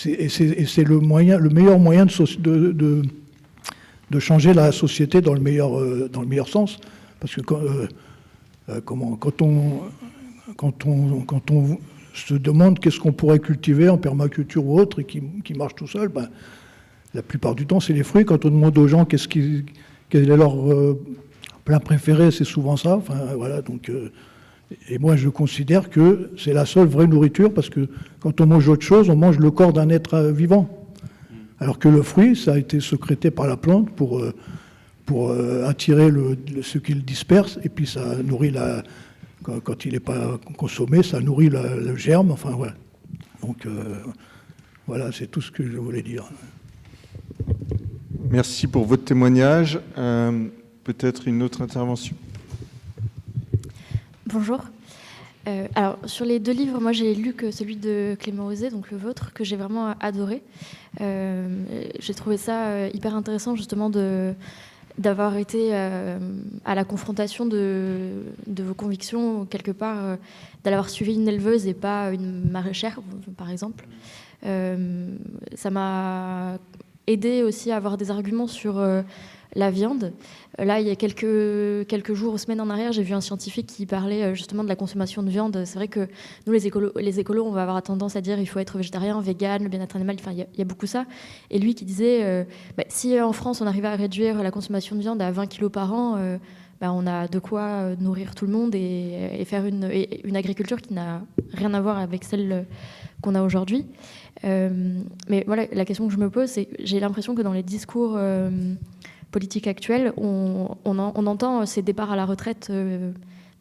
Et c'est le meilleur moyen de changer la société dans le meilleur sens. Parce que quand on se demande qu'est-ce qu'on pourrait cultiver en permaculture ou autre et qui marche tout seul, ben, la plupart du temps, c'est les fruits. Quand on demande aux gens quel est leur plat préféré, c'est souvent ça. Enfin, voilà, donc, et moi, je considère que c'est la seule vraie nourriture, parce que quand on mange autre chose, on mange le corps d'un être vivant. Alors que le fruit, ça a été sécrété par la plante pour attirer ce qu'il disperse, et puis ça nourrit quand il n'est pas consommé, ça nourrit le germe. Enfin, voilà. Donc, voilà, c'est tout ce que je voulais dire. Merci pour votre témoignage. Peut-être une autre intervention. Bonjour. Alors, sur les 2 livres, moi j'ai lu que celui de Clément Osé, donc le vôtre, que j'ai vraiment adoré. J'ai trouvé ça hyper intéressant justement d'avoir été à la confrontation de vos convictions, quelque part, d'avoir suivi une éleveuse et pas une maraîchère, par exemple. Ça m'a aidé aussi à avoir des arguments sur la viande. Là, il y a quelques jours ou semaines en arrière, j'ai vu un scientifique qui parlait justement de la consommation de viande. C'est vrai que nous, les écolos, on va avoir tendance à dire il faut être végétarien, vegan, le bien-être animal, enfin, il y a beaucoup ça. Et lui qui disait, si en France, on arrivait à réduire la consommation de viande à 20 kilos par an, on a de quoi nourrir tout le monde et faire une agriculture qui n'a rien à voir avec celle qu'on a aujourd'hui. Mais voilà, la question que je me pose, c'est que j'ai l'impression que dans les discours politiques actuels, on entend ces départs à la retraite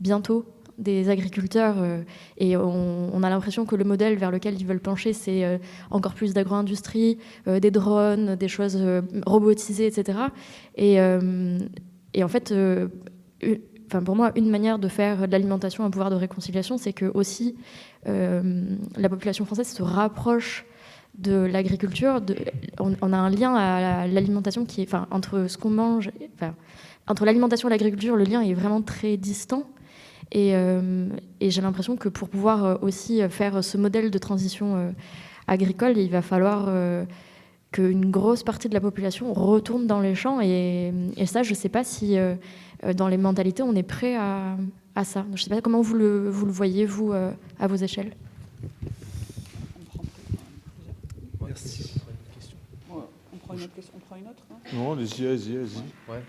bientôt des agriculteurs et on a l'impression que le modèle vers lequel ils veulent pencher, c'est encore plus d'agro-industrie, des drones, des choses robotisées, etc. Et en fait, pour moi, une manière de faire de l'alimentation un pouvoir de réconciliation, c'est que aussi la population française se rapproche de l'agriculture. On a un lien à l'alimentation qui est, entre ce qu'on mange, entre l'alimentation et l'agriculture, le lien est vraiment très distant. Et j'ai l'impression que pour pouvoir aussi faire ce modèle de transition agricole, il va falloir qu'une grosse partie de la population retourne dans les champs. Et ça, je ne sais pas si dans les mentalités, on est prêt à ça. Je ne sais pas comment vous le voyez, vous, à vos échelles. Merci. On prend une autre question. On prend une autre, hein ? Non, allez-y. Ouais.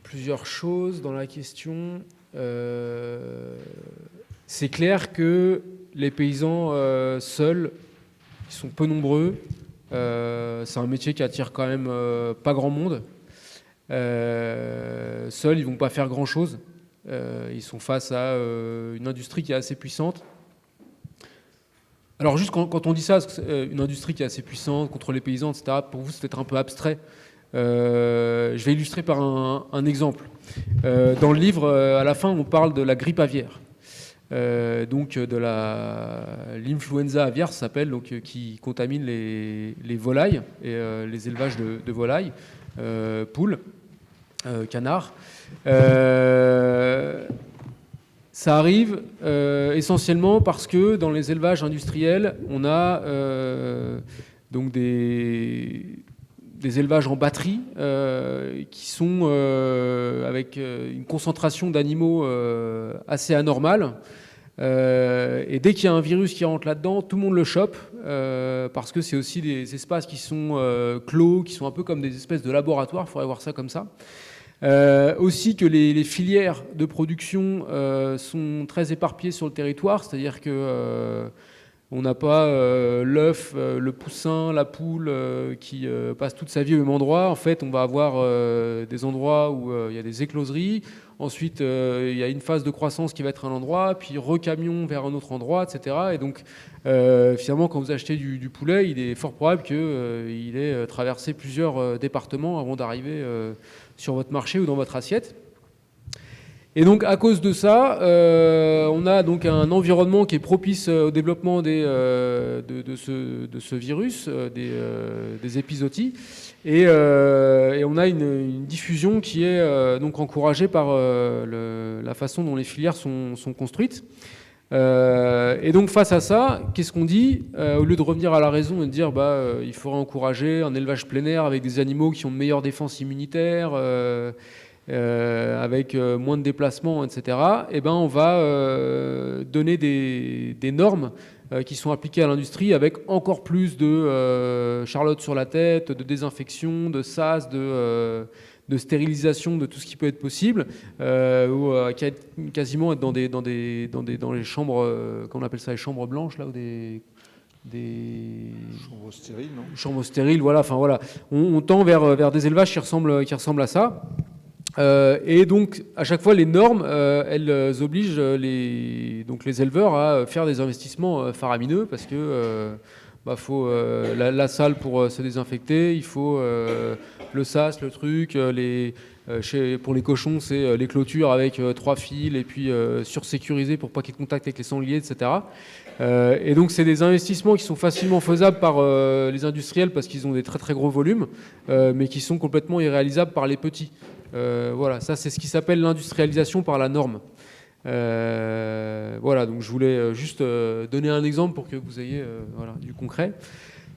Plusieurs choses dans la question. C'est clair que les paysans seuls, ils sont peu nombreux. C'est un métier qui attire quand même pas grand monde. Seuls, ils vont pas faire grand-chose. Ils sont face à une industrie qui est assez puissante. Alors juste quand on dit ça, une industrie qui est assez puissante contre les paysans, etc., pour vous c'est peut-être un peu abstrait. Je vais illustrer par un exemple. Dans le livre, à la fin, on parle de la grippe aviaire. Donc de l'influenza aviaire, ça s'appelle, donc, qui contamine les volailles et les élevages de volailles, poules, canards. Ça arrive essentiellement parce que dans les élevages industriels, on a donc des élevages en batterie qui sont avec une concentration d'animaux assez anormale. Et dès qu'il y a un virus qui rentre là-dedans, tout le monde le chope parce que c'est aussi des espaces qui sont clos, qui sont un peu comme des espèces de laboratoires, il faudrait voir ça comme ça. Aussi que les filières de production sont très éparpillées sur le territoire, c'est-à-dire que on n'a pas l'œuf, le poussin, la poule qui passe toute sa vie au même endroit. En fait, on va avoir des endroits où il y a des écloseries. Ensuite, il y a une phase de croissance qui va être à un endroit, puis recamion vers un autre endroit, etc. Et donc, finalement, quand vous achetez du poulet, il est fort probable qu'il ait traversé plusieurs départements avant d'arriver sur votre marché ou dans votre assiette. Et donc, à cause de ça, on a donc un environnement qui est propice au développement de ce virus, des épizooties. Et on a une diffusion qui est donc encouragée par la façon dont les filières sont construites. Et donc, face à ça, qu'est-ce qu'on dit ? Au lieu de revenir à la raison et de dire il faudrait encourager un élevage plein air avec des animaux qui ont une meilleure défense immunitaire, avec moins de déplacements, etc., on va donner des normes qui sont appliquées à l'industrie avec encore plus de charlotte sur la tête, de désinfection, de sas, de stérilisation de tout ce qui peut être possible, quasiment être dans les chambres, qu'on appelle ça les chambres blanches, là, ou des chambres stériles, non ? Chambres stériles, voilà. Enfin voilà, on tend vers des élevages qui ressemblent à ça. Et donc, à chaque fois, les normes, elles obligent les éleveurs à faire des investissements faramineux parce que faut la salle pour se désinfecter, il faut le sas, le truc, pour les cochons, c'est les clôtures avec 3 fils et puis sursécurisé pour pas qu'ils aient contact avec les sangliers, etc. Et donc c'est des investissements qui sont facilement faisables par les industriels parce qu'ils ont des très très gros volumes, mais qui sont complètement irréalisables par les petits. Voilà, ça c'est ce qui s'appelle l'industrialisation par la norme. Voilà, donc je voulais juste donner un exemple pour que vous ayez du concret.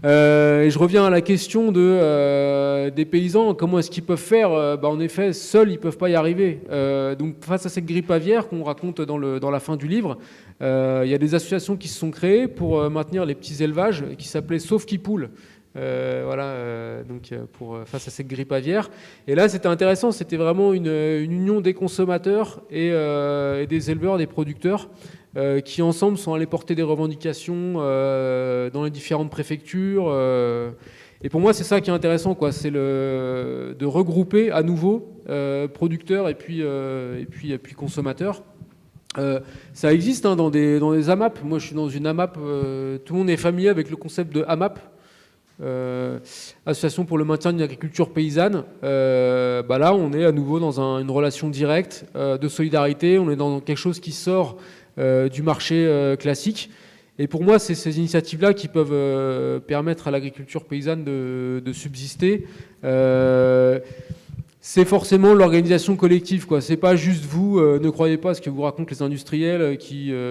Et je reviens à la question des paysans. Comment est-ce qu'ils peuvent faire en effet, seuls, ils ne peuvent pas y arriver. Donc, face à cette grippe aviaire qu'on raconte dans la fin du livre, il y a des associations qui se sont créées pour maintenir les petits élevages qui s'appelaient Sauf qui poule. Face à cette grippe aviaire. Et là, c'était intéressant. C'était vraiment une union des consommateurs et des éleveurs, des producteurs, qui ensemble sont allés porter des revendications dans les différentes préfectures. Et pour moi, c'est ça qui est intéressant, quoi. C'est de regrouper à nouveau producteurs et puis consommateurs. Ça existe dans des AMAP. Moi, je suis dans une AMAP. Tout le monde est familier avec le concept de AMAP. Association pour le maintien d'une agriculture paysanne. Là, on est à nouveau dans une relation directe de solidarité. On est dans quelque chose qui sort du marché classique. Et pour moi, c'est ces initiatives-là qui peuvent permettre à l'agriculture paysanne de subsister. C'est forcément l'organisation collective, quoi. C'est pas juste vous, ne croyez pas ce que vous racontent les industriels,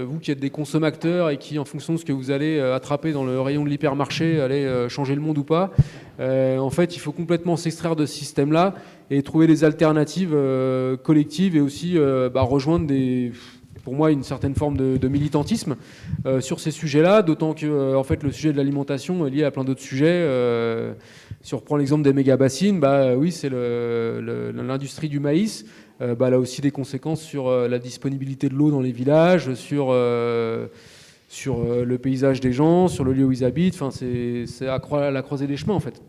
vous qui êtes des consommateurs et qui, en fonction de ce que vous allez attraper dans le rayon de l'hypermarché, allez changer le monde ou pas. En fait, il faut complètement s'extraire de ce système-là et trouver des alternatives collectives et aussi rejoindre pour moi, une certaine forme de militantisme sur ces sujets-là, d'autant que en fait, le sujet de l'alimentation est lié à plein d'autres sujets. Si on reprend l'exemple des méga-bassines, oui, c'est l'industrie du maïs. Elle a aussi des conséquences sur la disponibilité de l'eau dans les villages, sur le paysage des gens, sur le lieu où ils habitent. Enfin, c'est à la croisée des chemins, en fait.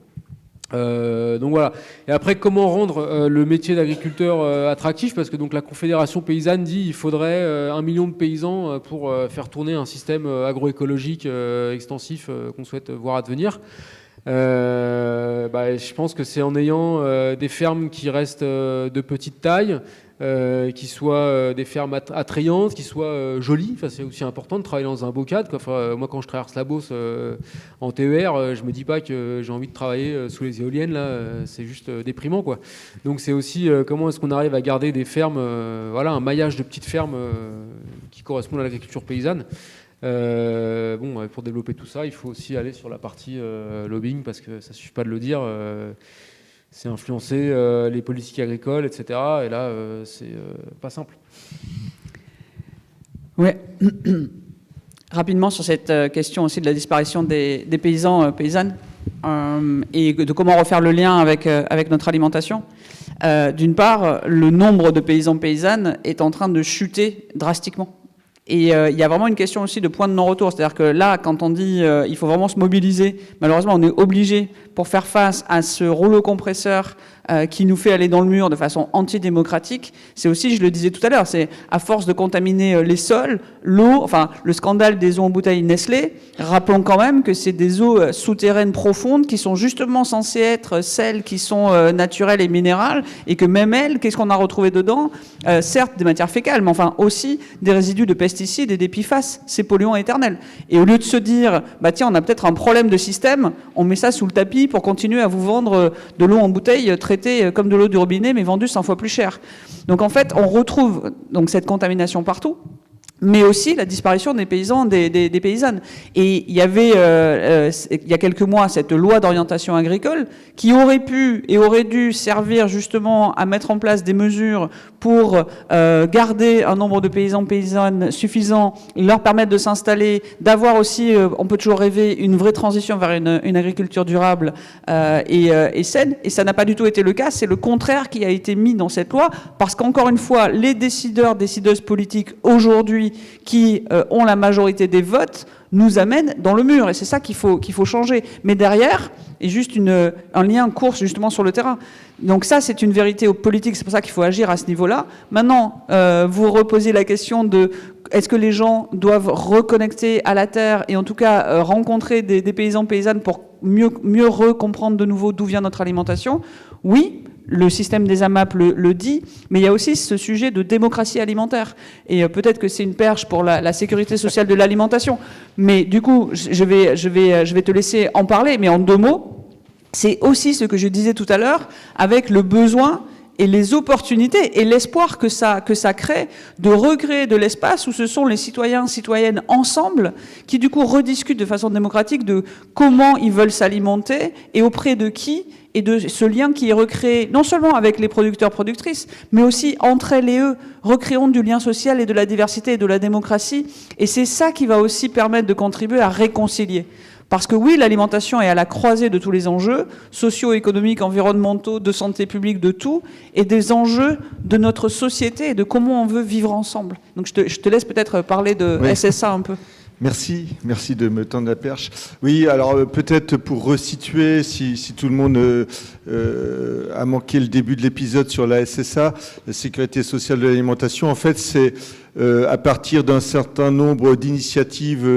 Donc voilà. Et après, comment rendre le métier d'agriculteur attractif? Parce que donc la Confédération paysanne dit qu'il faudrait 1 million de paysans pour faire tourner un système agroécologique extensif qu'on souhaite voir advenir. Je pense que c'est en ayant des fermes qui restent de petite taille, qui soient des fermes attrayantes, qui soient jolies. Enfin, c'est aussi important de travailler dans un beau cadre, quoi. Enfin, moi, quand je traverse la Beauce en TER, je me dis pas que j'ai envie de travailler sous les éoliennes. Là, c'est juste déprimant, quoi. Donc, c'est aussi comment est-ce qu'on arrive à garder des fermes, un maillage de petites fermes qui correspondent à l'agriculture paysanne. Pour développer tout ça, il faut aussi aller sur la partie lobbying, parce que ça suffit pas de le dire. C'est influencer les politiques agricoles, etc. Et là, c'est pas simple. Ouais. Rapidement sur cette question aussi de la disparition des paysans, paysannes, et de comment refaire le lien avec notre alimentation. D'une part, le nombre de paysans paysannes est en train de chuter drastiquement. Et il y a vraiment une question aussi de point de non-retour. C'est-à-dire que là, quand on dit il faut vraiment se mobiliser, malheureusement, on est obligé, pour faire face à ce rouleau compresseur qui nous fait aller dans le mur de façon antidémocratique, c'est aussi, je le disais tout à l'heure, c'est à force de contaminer les sols, l'eau, enfin le scandale des eaux en bouteille Nestlé, rappelons quand même que c'est des eaux souterraines profondes qui sont justement censées être celles qui sont naturelles et minérales, et que même elles, qu'est-ce qu'on a retrouvé dedans? Certes des matières fécales, mais enfin aussi des résidus de pesticides et des PFAS, ces polluants éternels. Et au lieu de se dire, tiens, on a peut-être un problème de système, on met ça sous le tapis pour continuer à vous vendre de l'eau en bouteille traitée comme de l'eau du robinet, mais vendue 100 fois plus cher. Donc en fait, on retrouve donc cette contamination partout, mais aussi la disparition des paysans, des paysannes. Et il y avait, il y a quelques mois, cette loi d'orientation agricole qui aurait pu et aurait dû servir justement à mettre en place des mesures pour garder un nombre de paysans, paysannes suffisant, leur permettre de s'installer, d'avoir aussi, on peut toujours rêver, une vraie transition vers une agriculture durable et saine. Et ça n'a pas du tout été le cas. C'est le contraire qui a été mis dans cette loi, parce qu'encore une fois, les décideuses politiques aujourd'hui qui ont la majorité des votes nous amènent dans le mur, et c'est ça qu'il faut changer. Mais derrière, est juste un lien en course justement sur le terrain. Donc ça, c'est une vérité politique, c'est pour ça qu'il faut agir à ce niveau-là. Maintenant, vous reposez la question de est-ce que les gens doivent reconnecter à la terre et en tout cas rencontrer des paysans, paysannes pour mieux recomprendre de nouveau d'où vient notre alimentation? Oui, le système des AMAP le dit, mais il y a aussi ce sujet de démocratie alimentaire. Et peut-être que c'est une perche pour la sécurité sociale de l'alimentation. Mais du coup, je vais te laisser en parler, mais en 2 mots, c'est aussi ce que je disais tout à l'heure, avec le besoin et les opportunités et l'espoir que ça crée de recréer de l'espace où ce sont les citoyens, citoyennes ensemble qui du coup rediscutent de façon démocratique de comment ils veulent s'alimenter et auprès de qui, et de ce lien qui est recréé non seulement avec les producteurs, productrices, mais aussi entre elles et eux, recréons du lien social et de la diversité et de la démocratie. Et c'est ça qui va aussi permettre de contribuer à réconcilier. Parce que oui, l'alimentation est à la croisée de tous les enjeux, socio-économiques, environnementaux, de santé publique, de tout, et des enjeux de notre société et de comment on veut vivre ensemble. Donc je te laisse peut-être parler de SSA un peu. Merci de me tendre la perche. Oui, alors peut-être pour resituer, si tout le monde a manqué le début de l'épisode sur la SSA, la Sécurité sociale de l'alimentation, en fait c'est à partir d'un certain nombre d'initiatives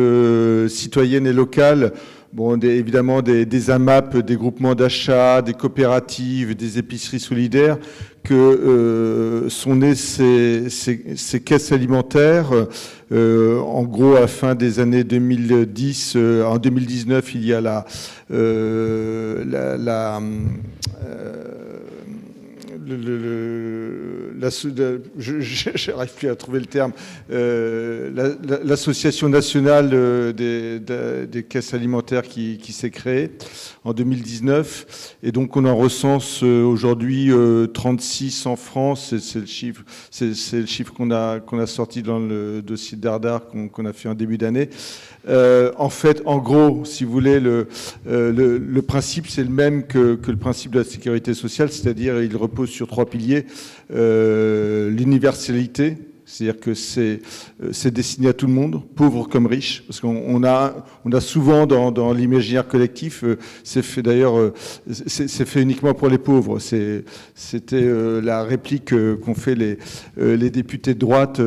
citoyennes et locales, bon, évidemment des AMAP, des groupements d'achat, des coopératives, des épiceries solidaires, que sont nées ces caisses alimentaires. En gros, à la fin des années 2010, en 2019, il y a je n'arrive plus à trouver le terme, l'association nationale des caisses alimentaires qui s'est créée en 2019. Et donc, on en recense aujourd'hui 36 en France. C'est le chiffre qu'on a sorti dans le dossier d'Ardar qu'on a fait en début d'année. En fait, en gros, si vous voulez, le principe, c'est le même que le principe de la sécurité sociale, c'est-à-dire il repose sur 3 piliers. L'universalité, c'est-à-dire que c'est destiné à tout le monde, pauvre comme riche, parce qu'on a souvent dans l'imaginaire collectif, c'est fait d'ailleurs, c'est fait uniquement pour les pauvres. C'était la réplique qu'ont fait les députés de droite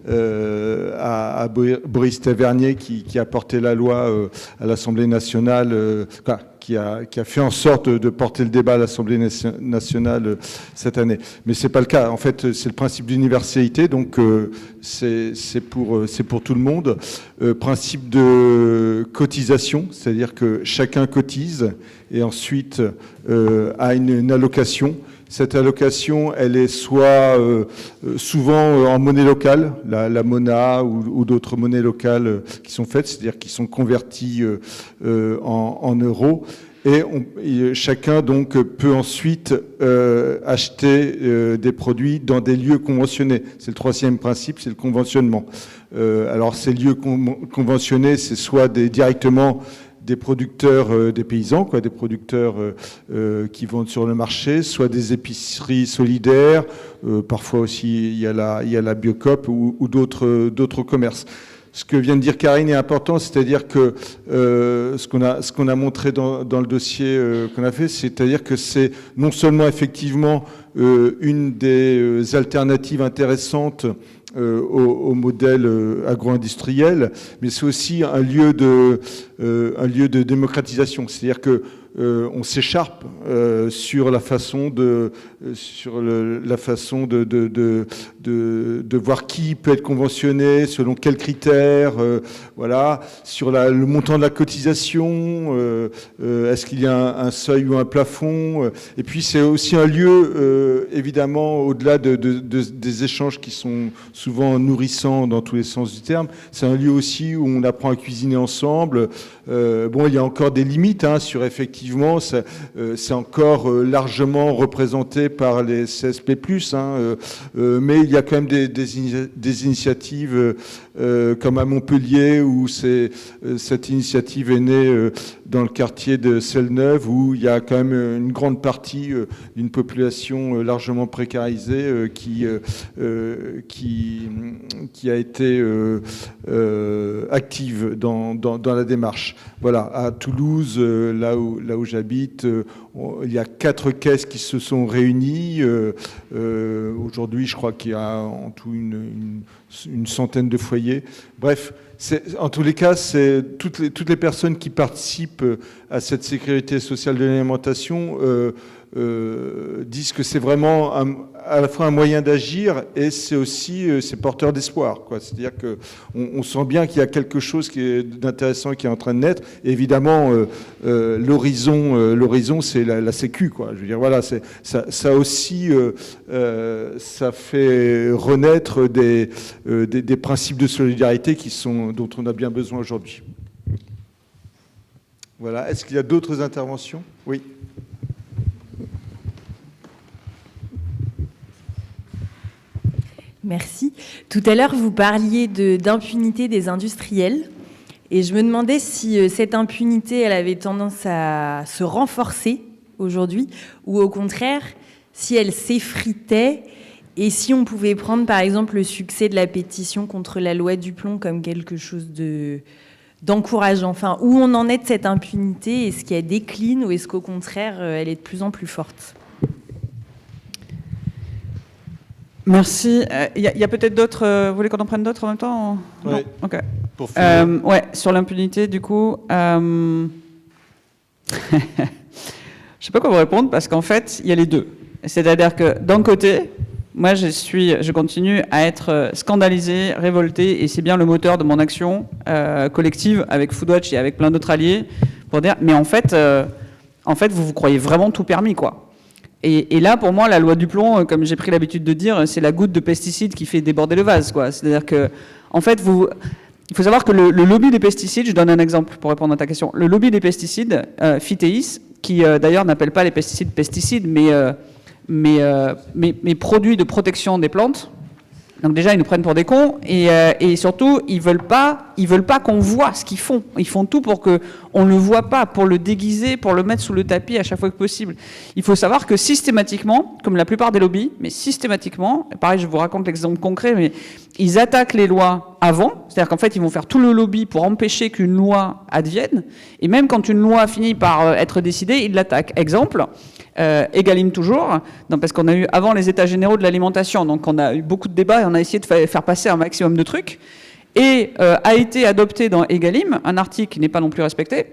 à Boris Tavernier qui a porté la loi à l'Assemblée nationale, qui a fait en sorte de porter le débat à l'Assemblée nationale cette année. Mais c'est pas le cas. En fait, c'est le principe d'universalité, donc c'est pour tout le monde. Principe de cotisation, c'est-à-dire que chacun cotise et ensuite a une allocation. Cette allocation, elle est soit souvent en monnaie locale, la Mona ou d'autres monnaies locales qui sont faites, c'est-à-dire qui sont converties en euros. Et chacun donc peut ensuite acheter des produits dans des lieux conventionnés. C'est le 3e principe, c'est le conventionnement. Alors ces lieux conventionnés, c'est soit directement des producteurs, des paysans, des producteurs qui vendent sur le marché, soit des épiceries solidaires, parfois aussi il y a la Biocoop ou d'autres commerces. Ce que vient de dire Karine est important, c'est-à-dire que ce qu'on a montré dans le dossier qu'on a fait, c'est-à-dire que c'est non seulement effectivement une des alternatives intéressantes au modèle agro-industriel, mais c'est aussi un lieu de démocratisation. C'est-à-dire que on s'écharpe sur la façon de voir qui peut être conventionné, selon quels critères, voilà, sur le montant de la cotisation, est-ce qu'il y a un seuil ou un plafond, et puis c'est aussi un lieu, évidemment, au-delà des échanges qui sont souvent nourrissants dans tous les sens du terme, c'est un lieu aussi où on apprend à cuisiner ensemble. Bon, il y a encore des limites sur effectivement, c'est encore largement représenté par les CSP+, mais il y a quand même des initiatives comme à Montpellier, où cette initiative est née dans le quartier de Selle-Neuve, où il y a quand même une grande partie d'une population largement précarisée qui a été active dans la démarche. Voilà, à Toulouse, là où là où j'habite, il y a 4 caisses qui se sont réunies. Aujourd'hui, je crois qu'il y a en tout une centaine de foyers. Bref, en tous les cas, c'est toutes les personnes qui participent à cette sécurité sociale de l'alimentation disent que c'est vraiment à la fois un moyen d'agir et c'est aussi c'est porteur d'espoir, quoi. C'est-à-dire qu'on sent bien qu'il y a quelque chose d'intéressant qui est en train de naître. Et évidemment, l'horizon, c'est la Sécu, quoi. Je veux dire, voilà, ça aussi, ça fait renaître des principes de solidarité dont on a bien besoin aujourd'hui. Voilà. Est-ce qu'il y a d'autres interventions? Oui. Merci. Tout à l'heure, vous parliez d'impunité des industriels. Et je me demandais si cette impunité, elle avait tendance à se renforcer aujourd'hui, ou au contraire, si elle s'effritait, et si on pouvait prendre, par exemple, le succès de la pétition contre la loi Duplon comme quelque chose d'encourageant. Enfin, où on en est de cette impunité? Est-ce qu'elle décline, ou est-ce qu'au contraire, elle est de plus en plus forte? Merci. Il y a peut-être d'autres... vous voulez qu'on en prenne d'autres en même temps? Oui. Non. OK. Pour finir. Ouais, sur l'impunité, du coup... je sais pas quoi vous répondre, parce qu'en fait, il y a les deux. C'est-à-dire que, d'un côté, moi, je continue à être scandalisé, révolté, et c'est bien le moteur de mon action collective avec Foodwatch et avec plein d'autres alliés, pour dire, mais en fait, vous croyez vraiment tout permis, quoi. Et là, pour moi, la loi Duplon, comme j'ai pris l'habitude de dire, c'est la goutte de pesticides qui fait déborder le vase, quoi. C'est-à-dire que, en fait, il faut savoir que le lobby des pesticides, je donne un exemple pour répondre à ta question. Le lobby des pesticides, Phytéis, qui d'ailleurs n'appelle pas les pesticides, mais produits de protection des plantes. Donc déjà, ils nous prennent pour des cons, et surtout, ils veulent pas qu'on voit ce qu'ils font. Ils font tout pour que on le voit pas, pour le déguiser, pour le mettre sous le tapis à chaque fois que possible. Il faut savoir que systématiquement, comme la plupart des lobbies, mais systématiquement, pareil, je vous raconte l'exemple concret, mais ils attaquent les lois avant, c'est-à-dire qu'en fait, ils vont faire tout le lobby pour empêcher qu'une loi advienne, et même quand une loi finit par être décidée, ils l'attaquent. Exemple, Egalim toujours, parce qu'on a eu avant les états généraux de l'alimentation, donc on a eu beaucoup de débats et on a essayé de faire passer un maximum de trucs, et a été adopté dans Egalim un article qui n'est pas non plus respecté,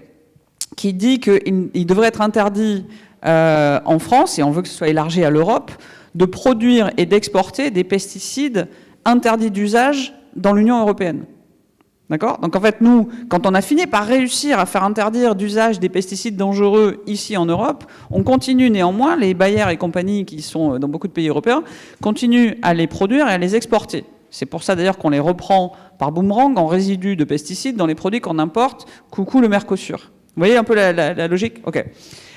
qui dit qu'il devrait être interdit en France, et on veut que ce soit élargi à l'Europe, de produire et d'exporter des pesticides interdits d'usage dans l'Union européenne. D'accord? Donc en fait, nous, quand on a fini par réussir à faire interdire d'usage des pesticides dangereux ici en Europe, on continue néanmoins, les Bayer et compagnie qui sont dans beaucoup de pays européens, continuent à les produire et à les exporter. C'est pour ça d'ailleurs qu'on les reprend par boomerang en résidus de pesticides dans les produits qu'on importe, coucou le Mercosur. Vous voyez un peu la logique? Ok.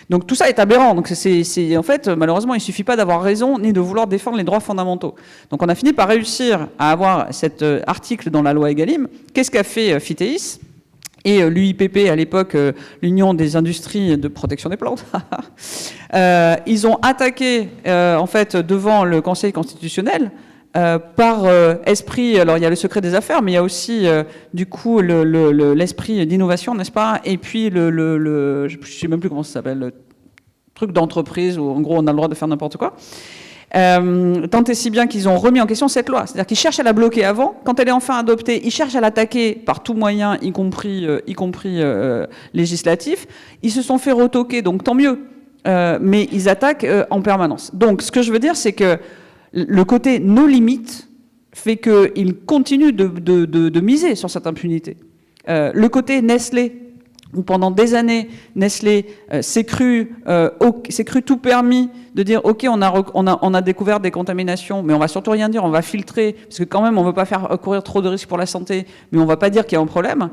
Donc tout ça est aberrant. Donc en fait, malheureusement, il ne suffit pas d'avoir raison ni de vouloir défendre les droits fondamentaux. Donc on a fini par réussir à avoir cet article dans la loi Egalim. Qu'est-ce qu'a fait Phytéis et l'UIPP à l'époque, l'Union des industries de protection des plantes? Ils ont attaqué en fait devant le Conseil constitutionnel. Par esprit, alors il y a le secret des affaires, mais il y a aussi du coup l'esprit d'innovation, n'est-ce pas? Et puis je ne sais même plus comment ça s'appelle, le truc d'entreprise où en gros on a le droit de faire n'importe quoi. Tant et si bien qu'ils ont remis en question cette loi. C'est-à-dire qu'ils cherchent à la bloquer avant. Quand elle est enfin adoptée, ils cherchent à l'attaquer par tout moyen, y compris législatif. Ils se sont fait retoquer, donc tant mieux. Mais ils attaquent en permanence. Donc ce que je veux dire, c'est que le côté nos limites fait qu'ils continuent de miser sur cette impunité. Le côté Nestlé, où pendant des années, Nestlé s'est cru tout permis de dire « Ok, on a découvert des contaminations, mais on va surtout rien dire, on va filtrer, parce que quand même, on ne veut pas faire courir trop de risques pour la santé, mais on ne va pas dire qu'il y a un problème. »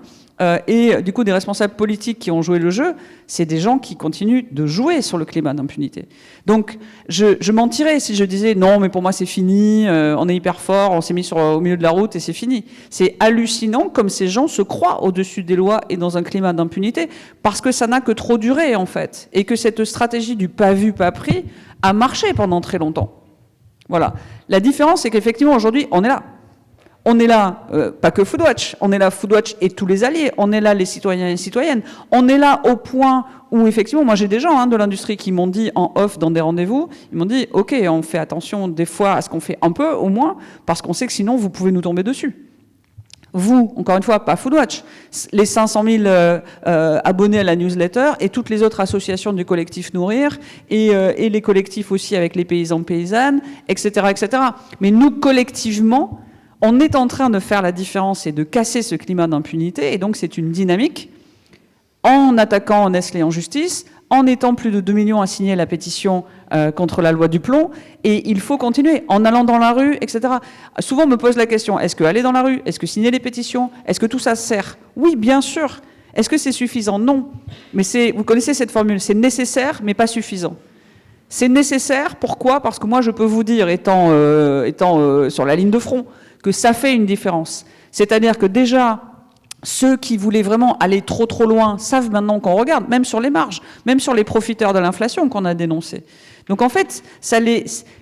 Et du coup, des responsables politiques qui ont joué le jeu, c'est des gens qui continuent de jouer sur le climat d'impunité. Donc, je mentirais si je disais « Non, mais pour moi, c'est fini, on est hyper fort, on s'est mis au milieu de la route et c'est fini. » C'est hallucinant comme ces gens se croient au-dessus des lois et dans un climat d'impunité, parce que ça n'a que trop duré, en fait. Et que cette stratégie du pas vu, pas pris a marché pendant très longtemps. Voilà. La différence, c'est qu'effectivement, aujourd'hui, on est là. On est là, pas que Foodwatch, on est là Foodwatch et tous les alliés, on est là les citoyens et citoyennes, on est là au point où effectivement, moi j'ai des gens de l'industrie qui m'ont dit en off dans des rendez-vous, ils m'ont dit ok, on fait attention des fois à ce qu'on fait un peu au moins, parce qu'on sait que sinon vous pouvez nous tomber dessus. Vous, encore une fois, pas Foodwatch, les 500 000 abonnés à la newsletter et toutes les autres associations du collectif Nourrir et les collectifs aussi avec les paysans paysannes, etc., etc. Mais nous, collectivement, on est en train de faire la différence et de casser ce climat d'impunité. Et donc, c'est une dynamique en attaquant Nestlé en justice, en étant plus de 2 millions à signer la pétition contre la loi du plomb, et il faut continuer, en allant dans la rue, etc. Souvent on me pose la question, est-ce que aller dans la rue, est-ce que signer les pétitions, est-ce que tout ça sert? Oui, bien sûr. Est-ce que c'est suffisant? Non. Mais vous connaissez cette formule, c'est nécessaire, mais pas suffisant. C'est nécessaire, pourquoi? Parce que moi je peux vous dire, étant sur la ligne de front, que ça fait une différence. C'est-à-dire que déjà, ceux qui voulaient vraiment aller trop loin savent maintenant qu'on regarde, même sur les marges, même sur les profiteurs de l'inflation qu'on a dénoncés. Donc en fait,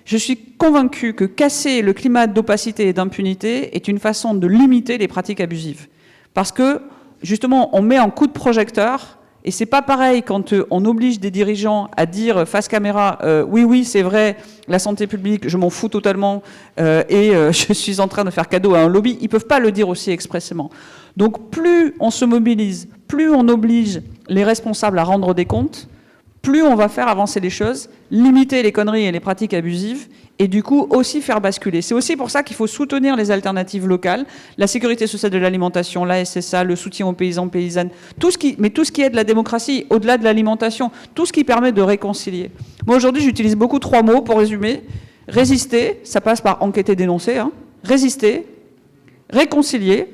je suis convaincue que casser le climat d'opacité et d'impunité est une façon de limiter les pratiques abusives. Parce que, justement, on met un coup de projecteur, et c'est pas pareil quand on oblige des dirigeants à dire face caméra oui, c'est vrai, la santé publique, je m'en fous totalement, je suis en train de faire cadeau à un lobby. Ils peuvent pas le dire aussi expressément. Donc plus on se mobilise, plus on oblige les responsables à rendre des comptes, plus on va faire avancer les choses, limiter les conneries et les pratiques abusives, et du coup aussi faire basculer. C'est aussi pour ça qu'il faut soutenir les alternatives locales, la sécurité sociale de l'alimentation, la SSA, le soutien aux paysans, paysannes, tout ce qui aide la démocratie, au-delà de l'alimentation, tout ce qui permet de réconcilier. Moi aujourd'hui j'utilise beaucoup 3 mots pour résumer. Résister, ça passe par enquêter, dénoncer, résister, réconcilier,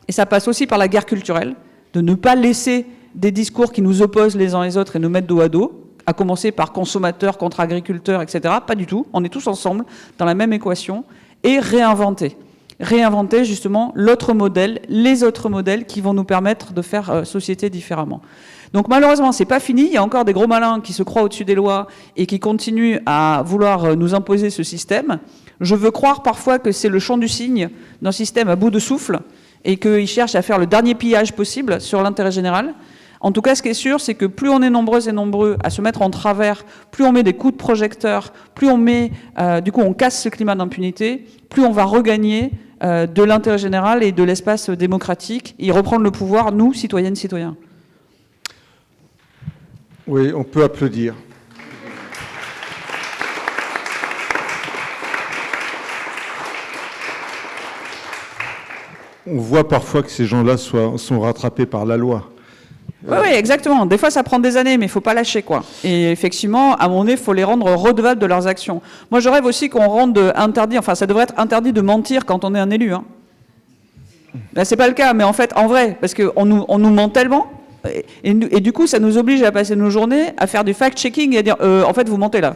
et ça passe aussi par la guerre culturelle, de ne pas laisser des discours qui nous opposent les uns les autres et nous mettre dos à dos, à commencer par consommateurs contre agriculteurs, etc. Pas du tout. On est tous ensemble dans la même équation. Et réinventer. Réinventer justement l'autre modèle, les autres modèles qui vont nous permettre de faire société différemment. Donc malheureusement, c'est pas fini. Il y a encore des gros malins qui se croient au-dessus des lois et qui continuent à vouloir nous imposer ce système. Je veux croire parfois que c'est le chant du cygne d'un système à bout de souffle et qu'ils cherchent à faire le dernier pillage possible sur l'intérêt général. En tout cas, ce qui est sûr, c'est que plus on est nombreuses et nombreux à se mettre en travers, plus on met des coups de projecteur, plus on met, du coup, on casse ce climat d'impunité, plus on va regagner de l'intérêt général et de l'espace démocratique et reprendre le pouvoir, nous, citoyennes, citoyens. Oui, on peut applaudir. On voit parfois que ces gens-là sont rattrapés par la loi. Oui, exactement. Des fois, ça prend des années, mais il ne faut pas lâcher, quoi. Et effectivement, à mon avis, il faut les rendre redevables de leurs actions. Moi, je rêve aussi qu'on rende interdit, enfin, ça devrait être interdit de mentir quand on est un élu. Là, c'est pas le cas, mais en fait, en vrai, parce qu'on nous ment tellement, et du coup, ça nous oblige à passer nos journées à faire du fact-checking et à dire, en fait, vous mentez là.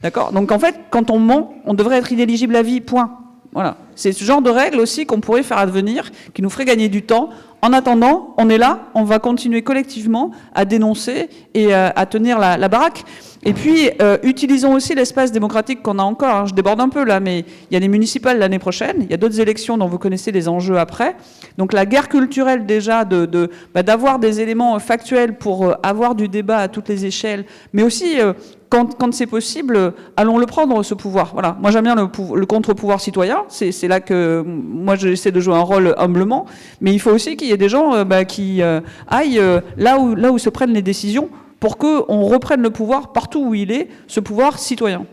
D'accord? Donc, en fait, quand on ment, on devrait être inéligible à vie, point. Voilà. C'est ce genre de règles aussi qu'on pourrait faire advenir, qui nous ferait gagner du temps. En attendant, on est là, on va continuer collectivement à dénoncer et à tenir la baraque. Et puis, utilisons aussi l'espace démocratique qu'on a encore. Je déborde un peu là, mais il y a les municipales l'année prochaine, il y a d'autres élections dont vous connaissez les enjeux après. Donc la guerre culturelle déjà, d'avoir des éléments factuels pour avoir du débat à toutes les échelles, mais aussi... Quand c'est possible, allons le prendre, ce pouvoir. Voilà. Moi, j'aime bien le contre-pouvoir citoyen. C'est là que moi, j'essaie de jouer un rôle humblement. Mais il faut aussi qu'il y ait des gens qui aillent là où se prennent les décisions pour qu'on reprenne le pouvoir partout où il est, ce pouvoir citoyen.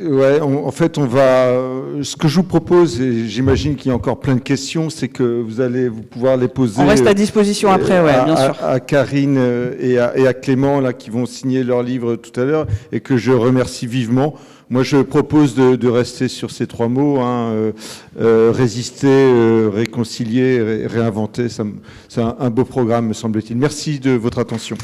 Ouais, en fait, ce que je vous propose, et j'imagine qu'il y a encore plein de questions, c'est que vous allez pouvoir les poser. On reste à disposition après, ouais, bien sûr. À Karine et à Clément, là, qui vont signer leur livre tout à l'heure, et que je remercie vivement. Moi, je propose de rester sur ces 3 mots, résister, réconcilier, réinventer. C'est un beau programme, me semble-t-il. Merci de votre attention.